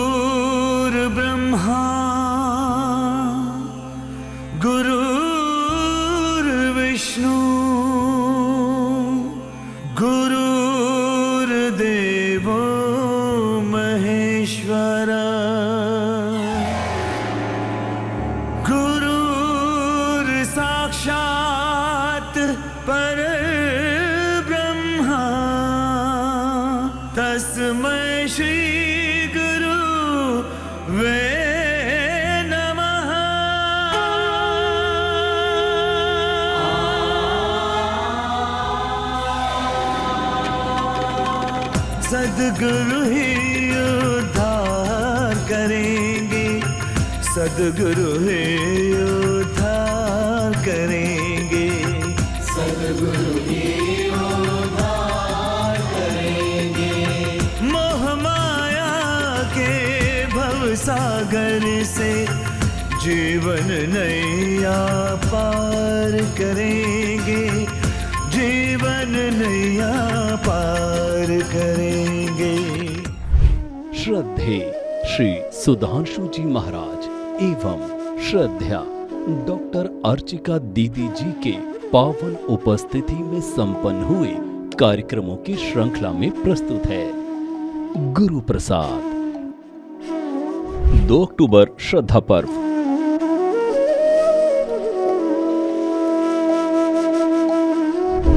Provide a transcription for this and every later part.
गुरुर्ब्रह्मा गुरुर्विष्णु गुरुर्देवो महेश्वर गुरुर्साक्षात् परब्रह्मा तस्मै श्री वे नमः। सद्गुरु ही उद्धार करेंगे, सद्गुरु ही उद्धार करेंगे, सद्गुरु ही उद्धार करेंगे। मोह माया के सागर से जीवन नैया पार करेंगे, जीवन नैया पार करेंगे। श्रद्धेय श्री सुधांशु जी महाराज एवं श्रद्धा डॉक्टर अर्चिका दीदी जी के पावन उपस्थिति में संपन्न हुए कार्यक्रमों की श्रृंखला में प्रस्तुत है गुरु प्रसाद। 2 अक्टूबर श्रद्धा पर्व।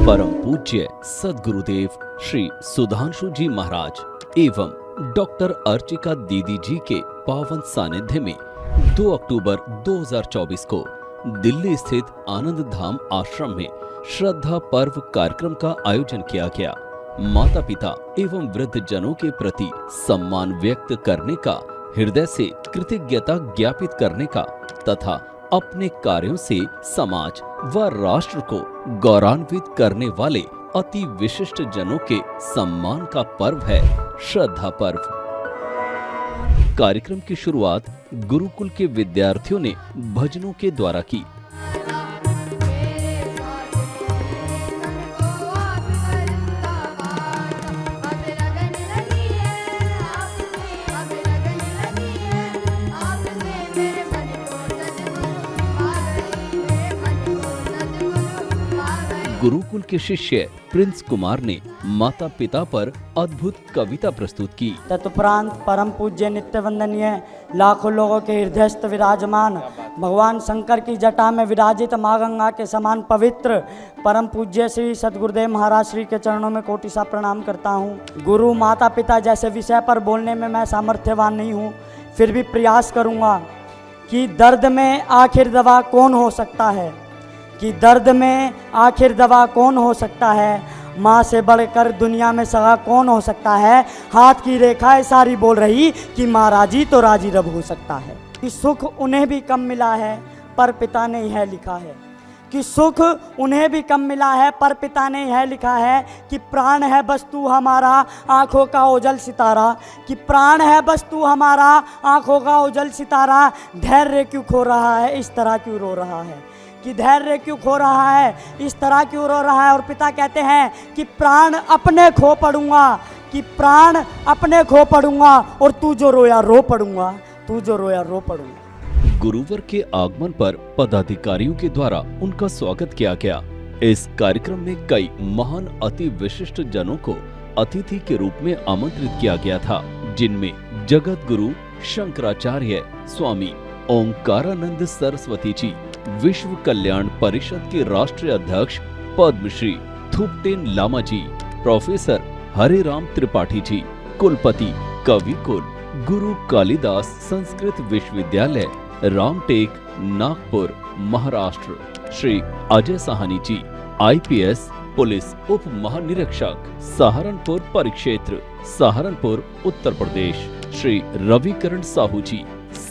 परम पूज्य सद्गुरुदेव श्री सुधांशु जी महाराज एवं डॉक्टर अर्चिका दीदी जी के पावन सानिध्य में 2 अक्टूबर 2024 को दिल्ली स्थित आनंद धाम आश्रम में श्रद्धा पर्व कार्यक्रम का आयोजन किया गया। माता पिता एवं वृद्ध जनों के प्रति सम्मान व्यक्त करने का, हृदय से कृतज्ञता ज्ञापित करने का तथा अपने कार्यों से समाज व राष्ट्र को गौरवान्वित करने वाले अति विशिष्ट जनों के सम्मान का पर्व है श्रद्धा पर्व। कार्यक्रम की शुरुआत गुरुकुल के विद्यार्थियों ने भजनों के द्वारा की। गुरुकुल के शिष्य प्रिंस कुमार ने माता पिता पर अद्भुत कविता प्रस्तुत की। तत्परांत परम पूज्य नित्य वंदनीय लाखों लोगों के हृदयस्थ विराजमान भगवान शंकर की जटा में विराजित माँ गंगा के समान पवित्र परम पूज्य श्री सद्गुरुदेव महाराज श्री के चरणों में कोटि सा प्रणाम करता हूँ। गुरु माता पिता जैसे विषय पर बोलने में मैं सामर्थ्यवान नहीं हूँ, फिर भी प्रयास करूँगा कि दर्द में आखिर दवा कौन हो सकता है, कि दर्द में आखिर दवा कौन हो सकता है, माँ से बढ़कर दुनिया में सगा कौन हो सकता है। हाथ की रेखाएं सारी बोल रही कि माँ राजी तो राजी रब हो सकता है। कि सुख उन्हें भी कम मिला है पर पिता ने यह लिखा है, कि सुख उन्हें भी कम मिला है पर पिता ने यह लिखा है कि प्राण है बस तू हमारा आँखों का उजल सितारा, कि प्राण है बस तू हमारा आँखों का उजल सितारा। धैर्य क्यों खो रहा है, इस तरह क्यों रो रहा है, कि धैर्य क्यों खो रहा है, इस तरह क्यों रो रहा है। और पिता कहते हैं कि प्राण अपने खो पड़ूंगा, कि प्राण अपने खो पड़ूंगा और तू जो रोया रो पड़ूंगा, तू जो रोया रो पड़ूंगा। गुरुवर के आगमन पर पदाधिकारियों के द्वारा उनका स्वागत किया गया। इस कार्यक्रम में कई महान अति विशिष्ट जनों को अतिथि के रूप में आमंत्रित किया गया था, जिनमें जगत गुरु शंकराचार्य स्वामी ओंकारानंद सरस्वती जी, विश्व कल्याण परिषद के राष्ट्रीय अध्यक्ष पद्मश्री थुपटेन लामा जी, प्रोफेसर हरे राम त्रिपाठी जी, कुलपति कवि कुल गुरु कालिदास संस्कृत विश्वविद्यालय रामटेक नागपुर महाराष्ट्र, श्री अजय साहनी जी, IPS पुलिस उप महानिरीक्षक सहारनपुर परिक्षेत्र सहारनपुर उत्तर प्रदेश, श्री रविकरण साहू जी,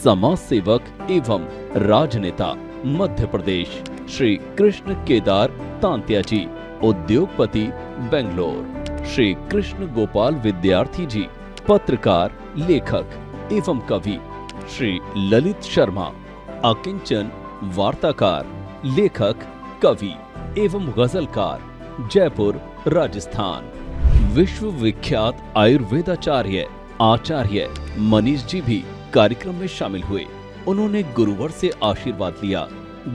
समाज सेवक एवं राजनेता मध्य प्रदेश, श्री कृष्ण केदार तांत्या जी, उद्योगपति बेंगलोर, श्री कृष्ण गोपाल विद्यार्थी जी, पत्रकार लेखक एवं कवि श्री ललित शर्मा, अकिंचन वार्ताकार, लेखक, कवि एवं गजलकार, जयपुर, राजस्थान। विश्व विख्यात आयुर्वेदाचार्य आचार्य मनीष जी भी कार्यक्रम में शामिल हुए। उन्होंने गुरुवर से आशीर्वाद लिया।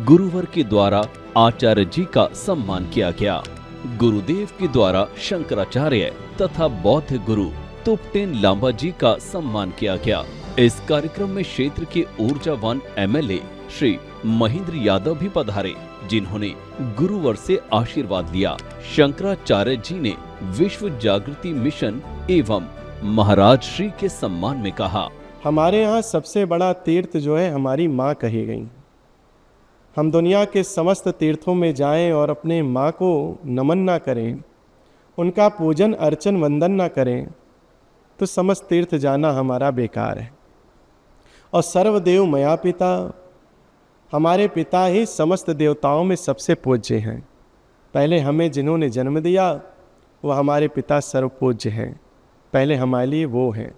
गुरुवर के द्वारा आचार्य जी का सम्मान किया गया। गुरुदेव के द्वारा शंकराचार्य तथा बौद्ध गुरु तुपटेन लांबा जी का सम्मान किया गया। इस कार्यक्रम में क्षेत्र के ऊर्जावान एमएलए श्री महेंद्र यादव भी पधारे, जिन्होंने गुरुवर से आशीर्वाद लिया। शंकराचार्य जी ने विश्व जागृति मिशन एवं महाराज श्री के सम्मान में कहा, हमारे यहाँ सबसे बड़ा तीर्थ जो है हमारी माँ कही गई। हम दुनिया के समस्त तीर्थों में जाएं और अपने माँ को नमन ना करें, उनका पूजन अर्चन वंदन ना करें, तो समस्त तीर्थ जाना हमारा बेकार है। और सर्वदेव मया पिता, हमारे पिता ही समस्त देवताओं में सबसे पूज्य हैं। पहले हमें जिन्होंने जन्म दिया वो हमारे पिता सर्वपूज्य हैं, पहले हमारे लिए वो हैं।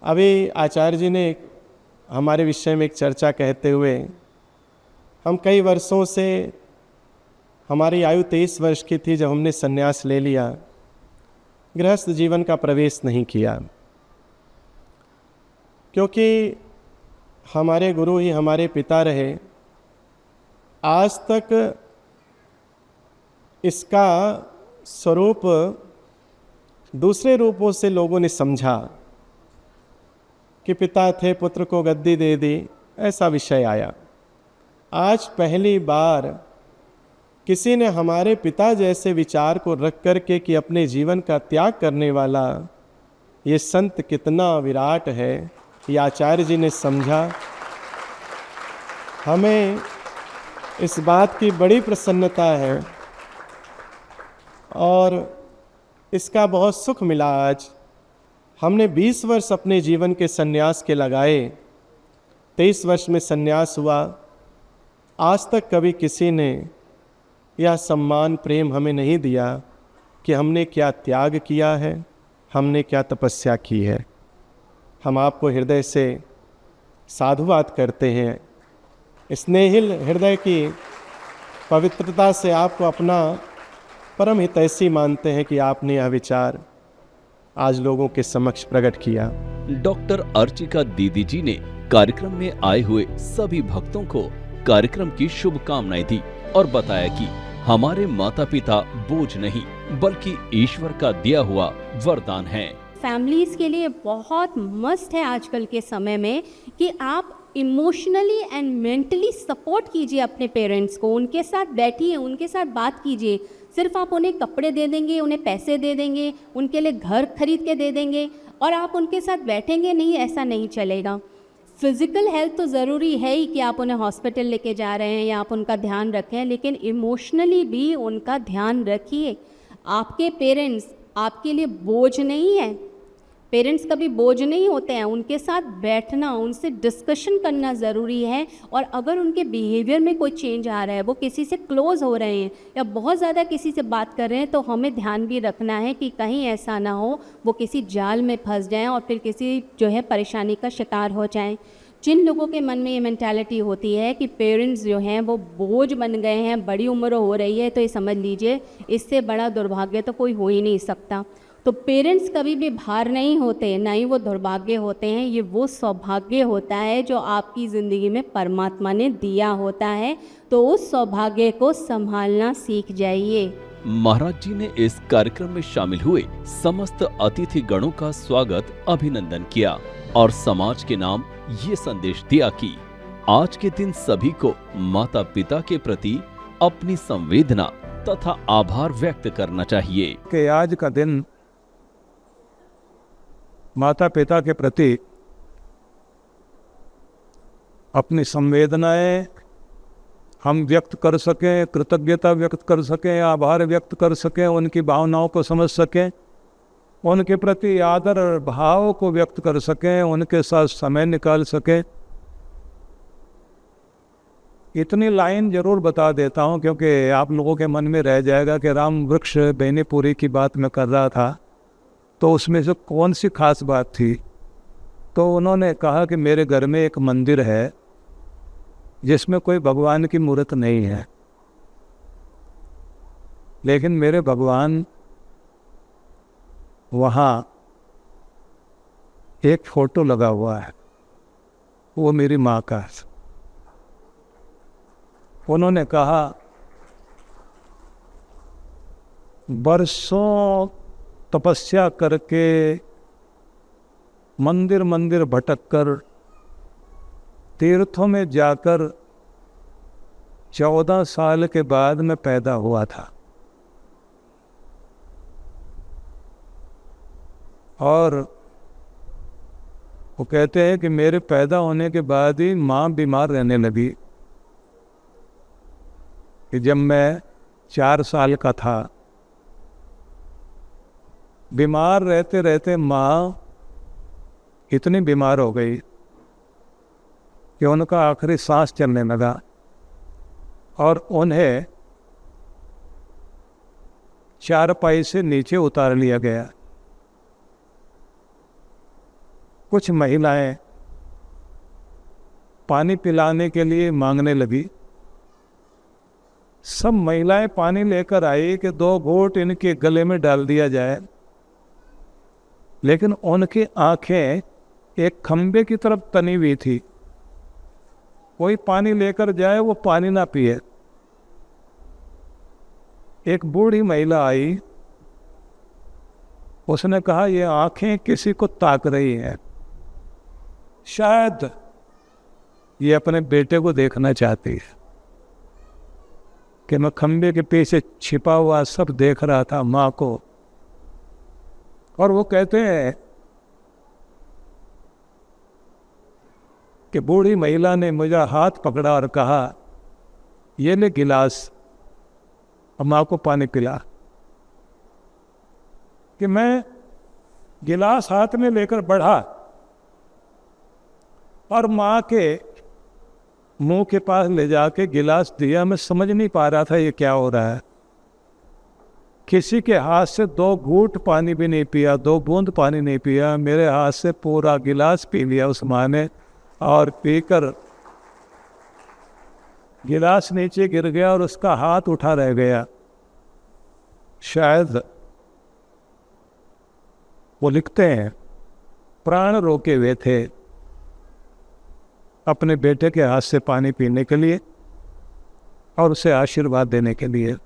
अभी आचार्य जी ने हमारे विषय में एक चर्चा कहते हुए, हम कई वर्षों से, हमारी आयु 23 वर्ष की थी जब हमने संन्यास ले लिया, गृहस्थ जीवन का प्रवेश नहीं किया, क्योंकि हमारे गुरु ही हमारे पिता रहे। आज तक इसका स्वरूप दूसरे रूपों से लोगों ने समझा कि पिता थे पुत्र को गद्दी दे दी, ऐसा विषय आया। आज पहली बार किसी ने हमारे पिता जैसे विचार को रख करके कि अपने जीवन का त्याग करने वाला ये संत कितना विराट है, ये आचार्य जी ने समझा। हमें इस बात की बड़ी प्रसन्नता है और इसका बहुत सुख मिला। आज हमने 20 वर्ष अपने जीवन के सन्यास के लगाए, 23 वर्ष में सन्यास हुआ। आज तक कभी किसी ने यह सम्मान प्रेम हमें नहीं दिया कि हमने क्या त्याग किया है, हमने क्या तपस्या की है। हम आपको हृदय से साधुवाद करते हैं, स्नेहिल हृदय की पवित्रता से आपको अपना परम हितैषी मानते हैं कि आपने यह विचार आज लोगों के समक्ष प्रकट किया। डॉक्टर अर्चिका दीदी जी ने कार्यक्रम में आए हुए सभी भक्तों को कार्यक्रम की शुभकामनाएं दी और बताया कि हमारे माता पिता बोझ नहीं बल्कि ईश्वर का दिया हुआ वरदान है। फैमिलीज़ के लिए बहुत मस्ट है आजकल के समय में कि आप इमोशनली एंड मेंटली सपोर्ट कीजिए अपने पेरेंट्स को, उनके साथ बैठिए, उनके साथ बात कीजिए। सिर्फ आप उन्हें कपड़े दे देंगे, उन्हें पैसे दे देंगे, उनके लिए घर खरीद के दे देंगे और आप उनके साथ बैठेंगे नहीं, ऐसा नहीं चलेगा। फिज़िकल हेल्थ तो ज़रूरी है ही कि आप उन्हें हॉस्पिटल लेके जा रहे हैं या आप उनका ध्यान रखें, लेकिन इमोशनली भी उनका ध्यान रखिए। आपके पेरेंट्स आपके लिए बोझ नहीं है, पेरेंट्स कभी बोझ नहीं होते हैं। उनके साथ बैठना, उनसे डिस्कशन करना ज़रूरी है। और अगर उनके बिहेवियर में कोई चेंज आ रहा है, वो किसी से क्लोज़ हो रहे हैं या बहुत ज़्यादा किसी से बात कर रहे हैं, तो हमें ध्यान भी रखना है कि कहीं ऐसा ना हो वो किसी जाल में फंस जाएं और फिर किसी जो है परेशानी का शिकार हो जाएं। जिन लोगों के मन में ये मेंटालिटी होती है कि पेरेंट्स जो हैं वो बोझ बन गए हैं, बड़ी उम्र हो रही है, तो ये समझ लीजिए इससे बड़ा दुर्भाग्य तो कोई हो ही नहीं सकता। तो पेरेंट्स कभी भी भार नहीं होते, ना ही वो दुर्भाग्य होते हैं। ये वो सौभाग्य होता है जो आपकी ज़िंदगी में परमात्मा ने दिया होता है, तो उस सौभाग्य को संभालना सीख जाइए। महाराज जी ने इस कार्यक्रम में शामिल हुए समस्त अतिथि गणों का स्वागत अभिनंदन किया और समाज के नाम ये संदेश दिया कि आज के दिन सभी को माता पिता के प्रति अपनी संवेदना तथा आभार व्यक्त करना चाहिए। कि आज का दिन माता पिता के प्रति अपनी संवेदनाएं हम व्यक्त कर सकें, कृतज्ञता व्यक्त कर सकें, आभार व्यक्त कर सकें, उनकी भावनाओं को समझ सकें, उनके प्रति आदर और भाव को व्यक्त कर सकें, उनके साथ समय निकाल सकें। इतनी लाइन जरूर बता देता हूं क्योंकि आप लोगों के मन में रह जाएगा कि राम वृक्ष बेनीपुरी की बात मैं कर रहा था, तो उसमें से कौन सी खास बात थी। तो उन्होंने कहा कि मेरे घर में एक मंदिर है जिसमें कोई भगवान की मूर्त नहीं है, लेकिन मेरे भगवान वहाँ एक फोटो लगा हुआ है, वो मेरी माँ का है। उन्होंने कहा बरसों तपस्या करके मंदिर मंदिर भटककर तीर्थों में जाकर 14 साल के बाद मैं पैदा हुआ था, और वो कहते हैं कि मेरे पैदा होने के बाद ही माँ बीमार रहने लगी। कि जब मैं 4 साल का था, बीमार रहते रहते माँ इतनी बीमार हो गई कि उनका आखिरी सांस चलने लगा और उन्हें चारपाई से नीचे उतार लिया गया। कुछ महिलाएं पानी पिलाने के लिए मांगने लगी। सब महिलाएं पानी लेकर आई कि 2 घूंट इनके गले में डाल दिया जाए, लेकिन उनकी आंखें एक खंबे की तरफ तनी हुई थी। कोई पानी लेकर जाए वो पानी ना पिए। एक बूढ़ी महिला आई, उसने कहा ये आंखें किसी को ताक रही हैं, शायद ये अपने बेटे को देखना चाहती है। कि मैं खंबे के पीछे छिपा हुआ सब देख रहा था माँ को। और वो कहते हैं कि बूढ़ी महिला ने मुझे हाथ पकड़ा और कहा ये ले गिलास, और माँ को पानी पिला। कि मैं गिलास हाथ में लेकर बढ़ा और माँ के मुंह के पास ले जाके गिलास दिया। मैं समझ नहीं पा रहा था ये क्या हो रहा है। किसी के हाथ से 2 घूंट पानी भी नहीं पिया, 2 बूंद पानी नहीं पिया, मेरे हाथ से पूरा गिलास पी लिया उस माँ ने। और पीकर गिलास नीचे गिर गया और उसका हाथ उठा रह गया। शायद वो लिखते हैं प्राण रोके हुए थे अपने बेटे के हाथ से पानी पीने के लिए और उसे आशीर्वाद देने के लिए।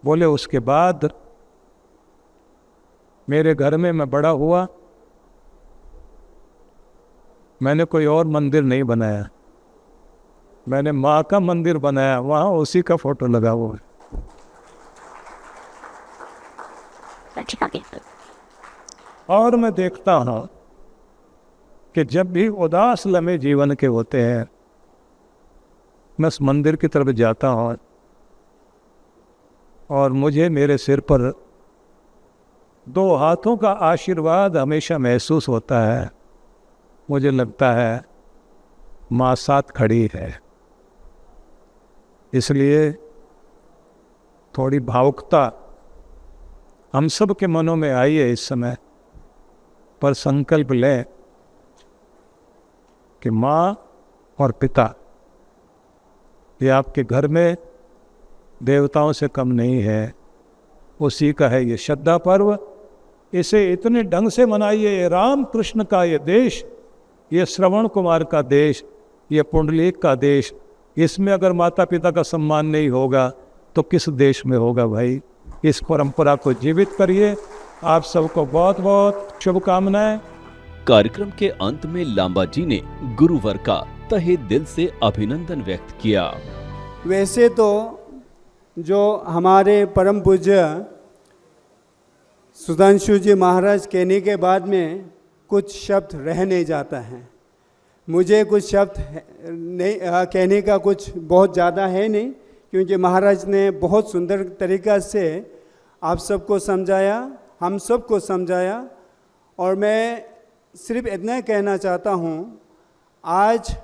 बोले उसके बाद मेरे घर में मैं बड़ा हुआ, मैंने कोई और मंदिर नहीं बनाया, मैंने माँ का मंदिर बनाया, वहाँ उसी का फोटो लगा हुआ है। और मैं देखता हूँ कि जब भी उदास लम्हे जीवन के होते हैं, मैं उस मंदिर की तरफ जाता हूँ और मुझे मेरे सिर पर 2 हाथों का आशीर्वाद हमेशा महसूस होता है। मुझे लगता है माँ साथ खड़ी है। इसलिए थोड़ी भावुकता हम सब के मनों में आई है इस समय, पर संकल्प लें कि माँ और पिता ये आपके घर में देवताओं से कम नहीं है, उसी का है ये श्रद्धा पर्व। इसे इतने ढंग से मनाइए। ये राम कृष्ण का ये देश, ये श्रवण कुमार का देश, ये पुंडलीक का देश, इसमें अगर माता पिता का सम्मान नहीं होगा तो किस देश में होगा भाई। इस परंपरा को जीवित करिए। आप सबको बहुत बहुत शुभकामनाएं। कार्यक्रम के अंत में लांबा जी ने गुरुवर का तहे दिल से अभिनंदन व्यक्त किया। वैसे तो जो हमारे परम पूज्य सुधांशु जी महाराज कहने के बाद में कुछ शब्द रह नहीं जाता है। मुझे कुछ शब्द नहीं कहने का कुछ बहुत ज़्यादा है नहीं, क्योंकि महाराज ने बहुत सुंदर तरीक़ा से आप सबको समझाया, हम सबको समझाया। और मैं सिर्फ इतना कहना चाहता हूँ, आज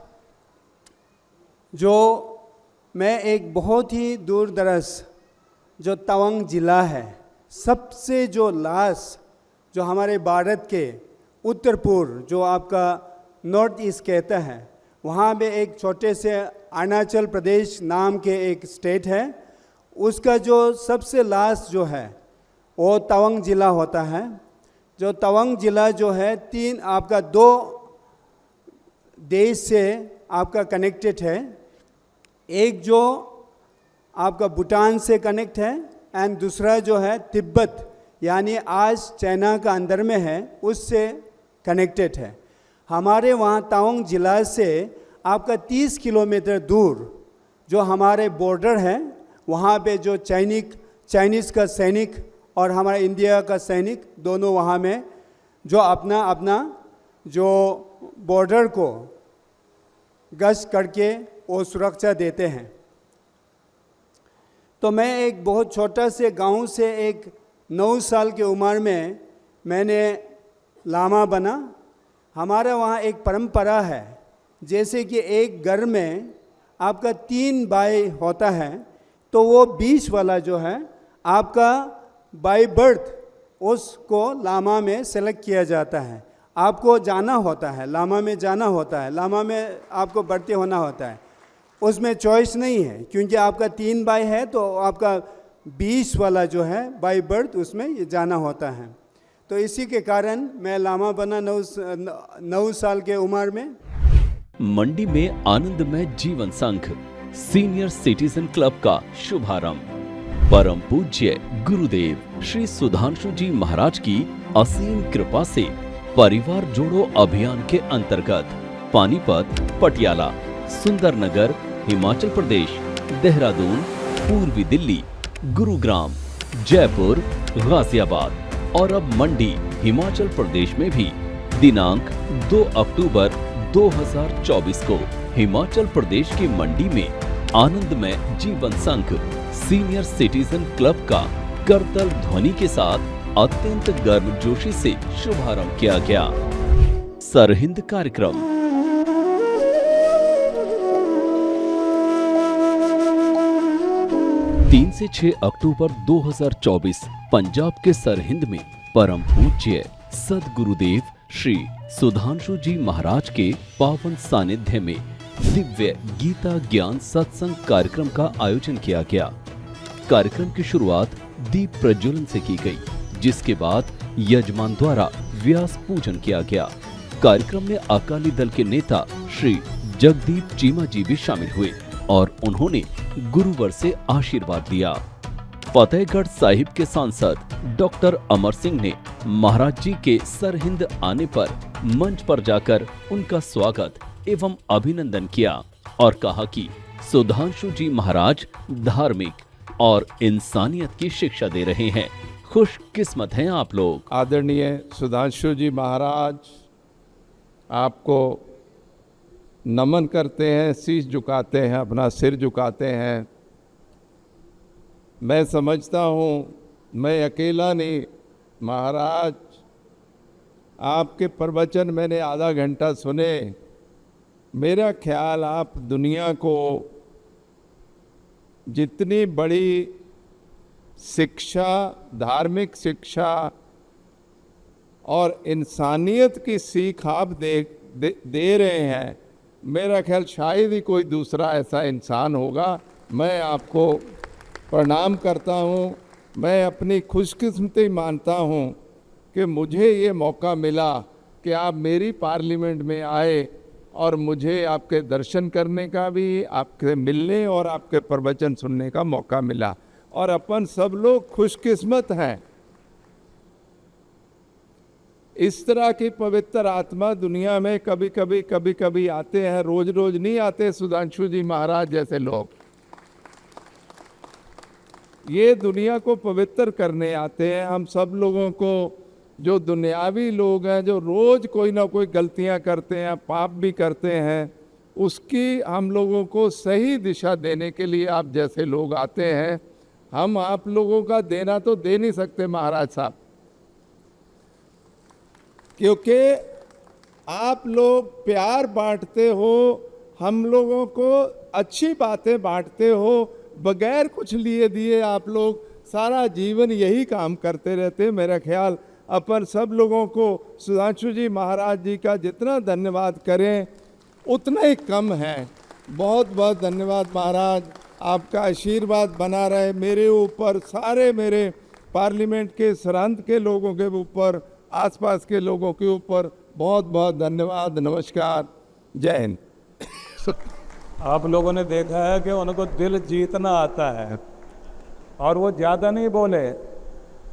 जो मैं एक बहुत ही दूर दराज जो तवांग ज़िला है, सबसे जो लास्ट जो हमारे भारत के उत्तर पूर्व जो आपका नॉर्थ ईस्ट कहता है, वहाँ पे एक छोटे से अरुणाचल प्रदेश नाम के एक स्टेट है, उसका जो सबसे लास्ट जो है वो तवांग ज़िला होता है। जो तवांग ज़िला जो है आपका 2 देश से आपका कनेक्टेड है। एक जो आपका भूटान से कनेक्ट है एंड दूसरा जो है तिब्बत यानी आज चाइना का अंदर में है, उससे कनेक्टेड है। हमारे वहाँ तवांग ज़िला से आपका 30 किलोमीटर दूर जो हमारे बॉर्डर है, वहाँ पे जो चाइनीज़ का सैनिक और हमारा इंडिया का सैनिक दोनों वहाँ में जो अपना अपना जो बॉर्डर को गश्त करके वो सुरक्षा देते हैं। तो मैं एक बहुत छोटा से गांव से एक 9 साल की उम्र में मैंने लामा बना। हमारा वहाँ एक परंपरा है, जैसे कि एक घर में आपका 3 भाई होता है, तो वो बीच वाला जो है आपका बाय बर्थ उसको लामा में सेलेक्ट किया जाता है। आपको जाना होता है, लामा में जाना होता है, लामा में आपको भर्ती होना होता है। उसमें चॉइस नहीं है, क्योंकि आपका 3 भाई है तो आपका 20 वाला जो है बाय बर्थ उसमें ये जाना होता है। तो इसी के कारण मैं लामा बना 9 साल के उम्र में। मंडी में आनंदमय जीवन संघ सीनियर सिटीजन क्लब का शुभारंभ परम पूज्य गुरुदेव श्री सुधांशु जी महाराज की असीम कृपा से परिवार जोड़ो अभियान के अंतर्गत पानीपत, पटियाला, सुंदरनगर, हिमाचल प्रदेश, देहरादून, पूर्वी दिल्ली, गुरुग्राम, जयपुर, गाजियाबाद और अब मंडी, हिमाचल प्रदेश में भी दिनांक 2 अक्टूबर 2024 को हिमाचल प्रदेश की मंडी में आनंदमय जीवन संघ सीनियर सिटीजन क्लब का करतल ध्वनि के साथ अत्यंत गर्मजोशी से शुभारंभ किया गया। सरहिंद कार्यक्रम 3 से 6 अक्टूबर 2024 पंजाब के सरहिंद में परम पूज्य सदगुरुदेव श्री सुधांशु जी महाराज के पावन सानिध्य में दिव्य गीता ज्ञान सत्संग कार्यक्रम का आयोजन किया गया। कार्यक्रम की शुरुआत दीप प्रज्वलन से की गई, जिसके बाद यजमान द्वारा व्यास पूजन किया गया। कार्यक्रम में अकाली दल के नेता श्री जगदीप चीमा जी भी शामिल हुए और उन्होंने गुरुवर से आशीर्वाद लिया। फतेहगढ़ साहिब के सांसद डॉक्टर अमर सिंह ने महाराज जी के सरहिंद आने पर मंच पर जाकर उनका स्वागत एवं अभिनंदन किया और कहा कि सुधांशु जी महाराज धार्मिक और इंसानियत की शिक्षा दे रहे हैं। खुशकिस्मत हैं आप लोग। आदरणीय सुधांशु जी महाराज, आपको नमन करते हैं, शीश झुकाते हैं, अपना सिर झुकाते हैं। मैं समझता हूँ मैं अकेला नहीं, महाराज आपके प्रवचन मैंने आधा घंटा सुने। मेरा ख्याल आप दुनिया को जितनी बड़ी शिक्षा, धार्मिक शिक्षा और इंसानियत की सीख आप दे रहे हैं, मेरा ख्याल शायद ही कोई दूसरा ऐसा इंसान होगा। मैं आपको प्रणाम करता हूँ। मैं अपनी खुशकिस्मती मानता हूँ कि मुझे ये मौका मिला कि आप मेरी पार्लियामेंट में आए और मुझे आपके दर्शन करने का भी, आपके मिलने और आपके प्रवचन सुनने का मौका मिला। और अपन सब लोग खुशकिस्मत हैं। इस तरह की पवित्र आत्मा दुनिया में कभी कभी आते हैं, रोज रोज नहीं आते। सुधांशु जी महाराज जैसे लोग ये दुनिया को पवित्र करने आते हैं। हम सब लोगों को, जो दुनियावी लोग हैं, जो रोज कोई ना कोई गलतियां करते हैं, पाप भी करते हैं, उसकी हम लोगों को सही दिशा देने के लिए आप जैसे लोग आते हैं। हम आप लोगों का देना तो दे नहीं सकते महाराज साहब, क्योंकि आप लोग प्यार बांटते हो, हम लोगों को अच्छी बातें बांटते हो, बगैर कुछ लिए दिए आप लोग सारा जीवन यही काम करते रहते। मेरा ख्याल अपन सब लोगों को सुधांशु जी महाराज जी का जितना धन्यवाद करें उतना ही कम है। बहुत बहुत धन्यवाद महाराज, आपका आशीर्वाद बना रहे मेरे ऊपर, सारे मेरे पार्लियामेंट के सरहद के लोगों के ऊपर, आसपास के लोगों के ऊपर। बहुत बहुत धन्यवाद। नमस्कार, जय हिंद। आप लोगों ने देखा है कि उनको दिल जीतना आता है और वो ज़्यादा नहीं बोले,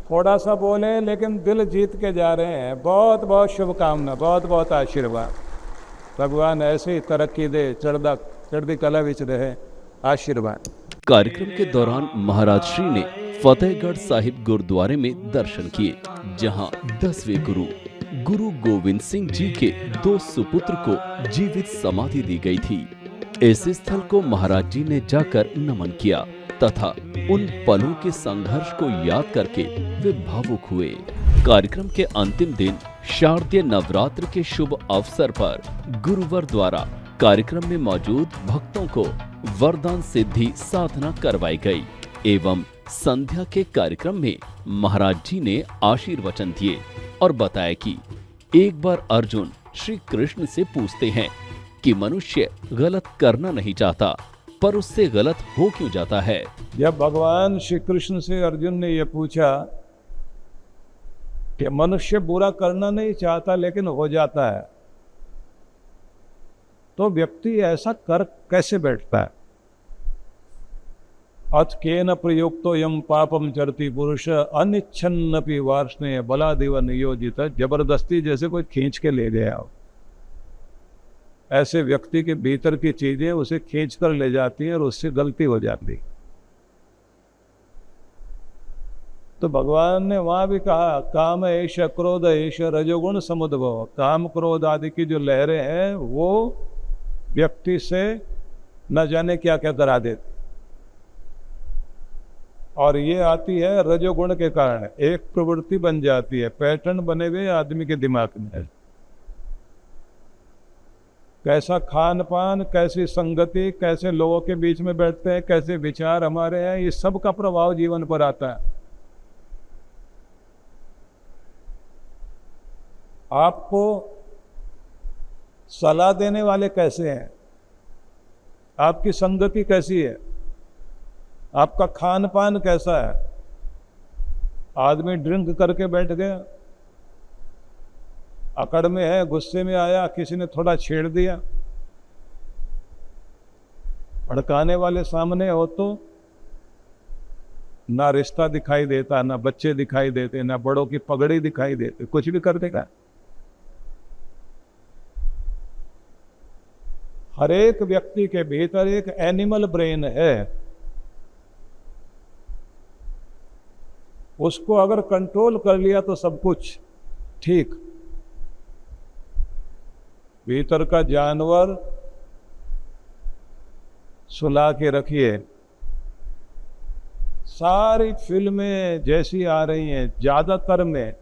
थोड़ा सा बोले लेकिन दिल जीत के जा रहे हैं। बहुत बहुत शुभकामना, बहुत बहुत आशीर्वाद। भगवान ऐसे ही तरक्की दे, चढ़दी कला विच रहे। आशीर्वाद। कार्यक्रम के दौरान महाराज श्री ने फतेहगढ़ साहिब गुरुद्वारे में दर्शन किए, जहां 10वें गुरु गोविंद सिंह जी के 2 सुपुत्र को जीवित समाधि दी गई थी। इस स्थल को महाराज जी ने जाकर नमन किया तथा उन पलों के संघर्ष को याद करके वे भावुक हुए। कार्यक्रम के अंतिम दिन शारदीय नवरात्र के शुभ अवसर पर गुरुवर द्वारा कार्यक्रम में मौजूद भक्तों को वरदान सिद्धि साधना करवाई गई एवं संध्या के कार्यक्रम में महाराज जी ने आशीर्वचन दिए और बताया कि एक बार अर्जुन श्री कृष्ण से पूछते हैं कि मनुष्य गलत करना नहीं चाहता पर उससे गलत हो क्यों जाता है। जब भगवान श्री कृष्ण से अर्जुन ने यह पूछा कि मनुष्य बुरा करना नहीं चाहता लेकिन हो जाता है, तो व्यक्ति ऐसा कर कैसे बैठता है। अथ केन प्रयुक्तो यम पापम चरति पुरुष अनिच्छन्नपि वार्ष्णेय बलादिव नियोजित। जबरदस्ती जैसे कोई खींच के ले गया हो, ऐसे व्यक्ति के भीतर की चीजें उसे खींच कर ले जाती हैं और उससे गलती हो जाती। तो भगवान ने वहां भी कहा काम ऐश क्रोध ऐश रजोगुण समुद्भव। काम क्रोध आदि की जो लहरें हैं वो व्यक्ति से न जाने क्या क्या करा देती, और ये आती है रजोगुण के कारण। एक प्रवृत्ति बन जाती है, पैटर्न बने हुए आदमी के दिमाग में। कैसा खान पान, कैसी संगति, कैसे लोगों के बीच में बैठते हैं, कैसे विचार हमारे हैं, ये सब का प्रभाव जीवन पर आता है। आपको सलाह देने वाले कैसे हैं, आपकी संगति कैसी है, आपका खान पान कैसा है। आदमी ड्रिंक करके बैठ गया, अकड़ में है, गुस्से में आया, किसी ने थोड़ा छेड़ दिया, भड़काने वाले सामने हो तो ना रिश्ता दिखाई देता, ना बच्चे दिखाई देते, ना बड़ों की पगड़ी दिखाई देते, कुछ भी कर देगा। हर एक व्यक्ति के भीतर एक एनिमल ब्रेन है, उसको अगर कंट्रोल कर लिया तो सब कुछ ठीक। भीतर का जानवर सुला के रखिए। सारी फिल्में जैसी आ रही हैं, ज़्यादातर में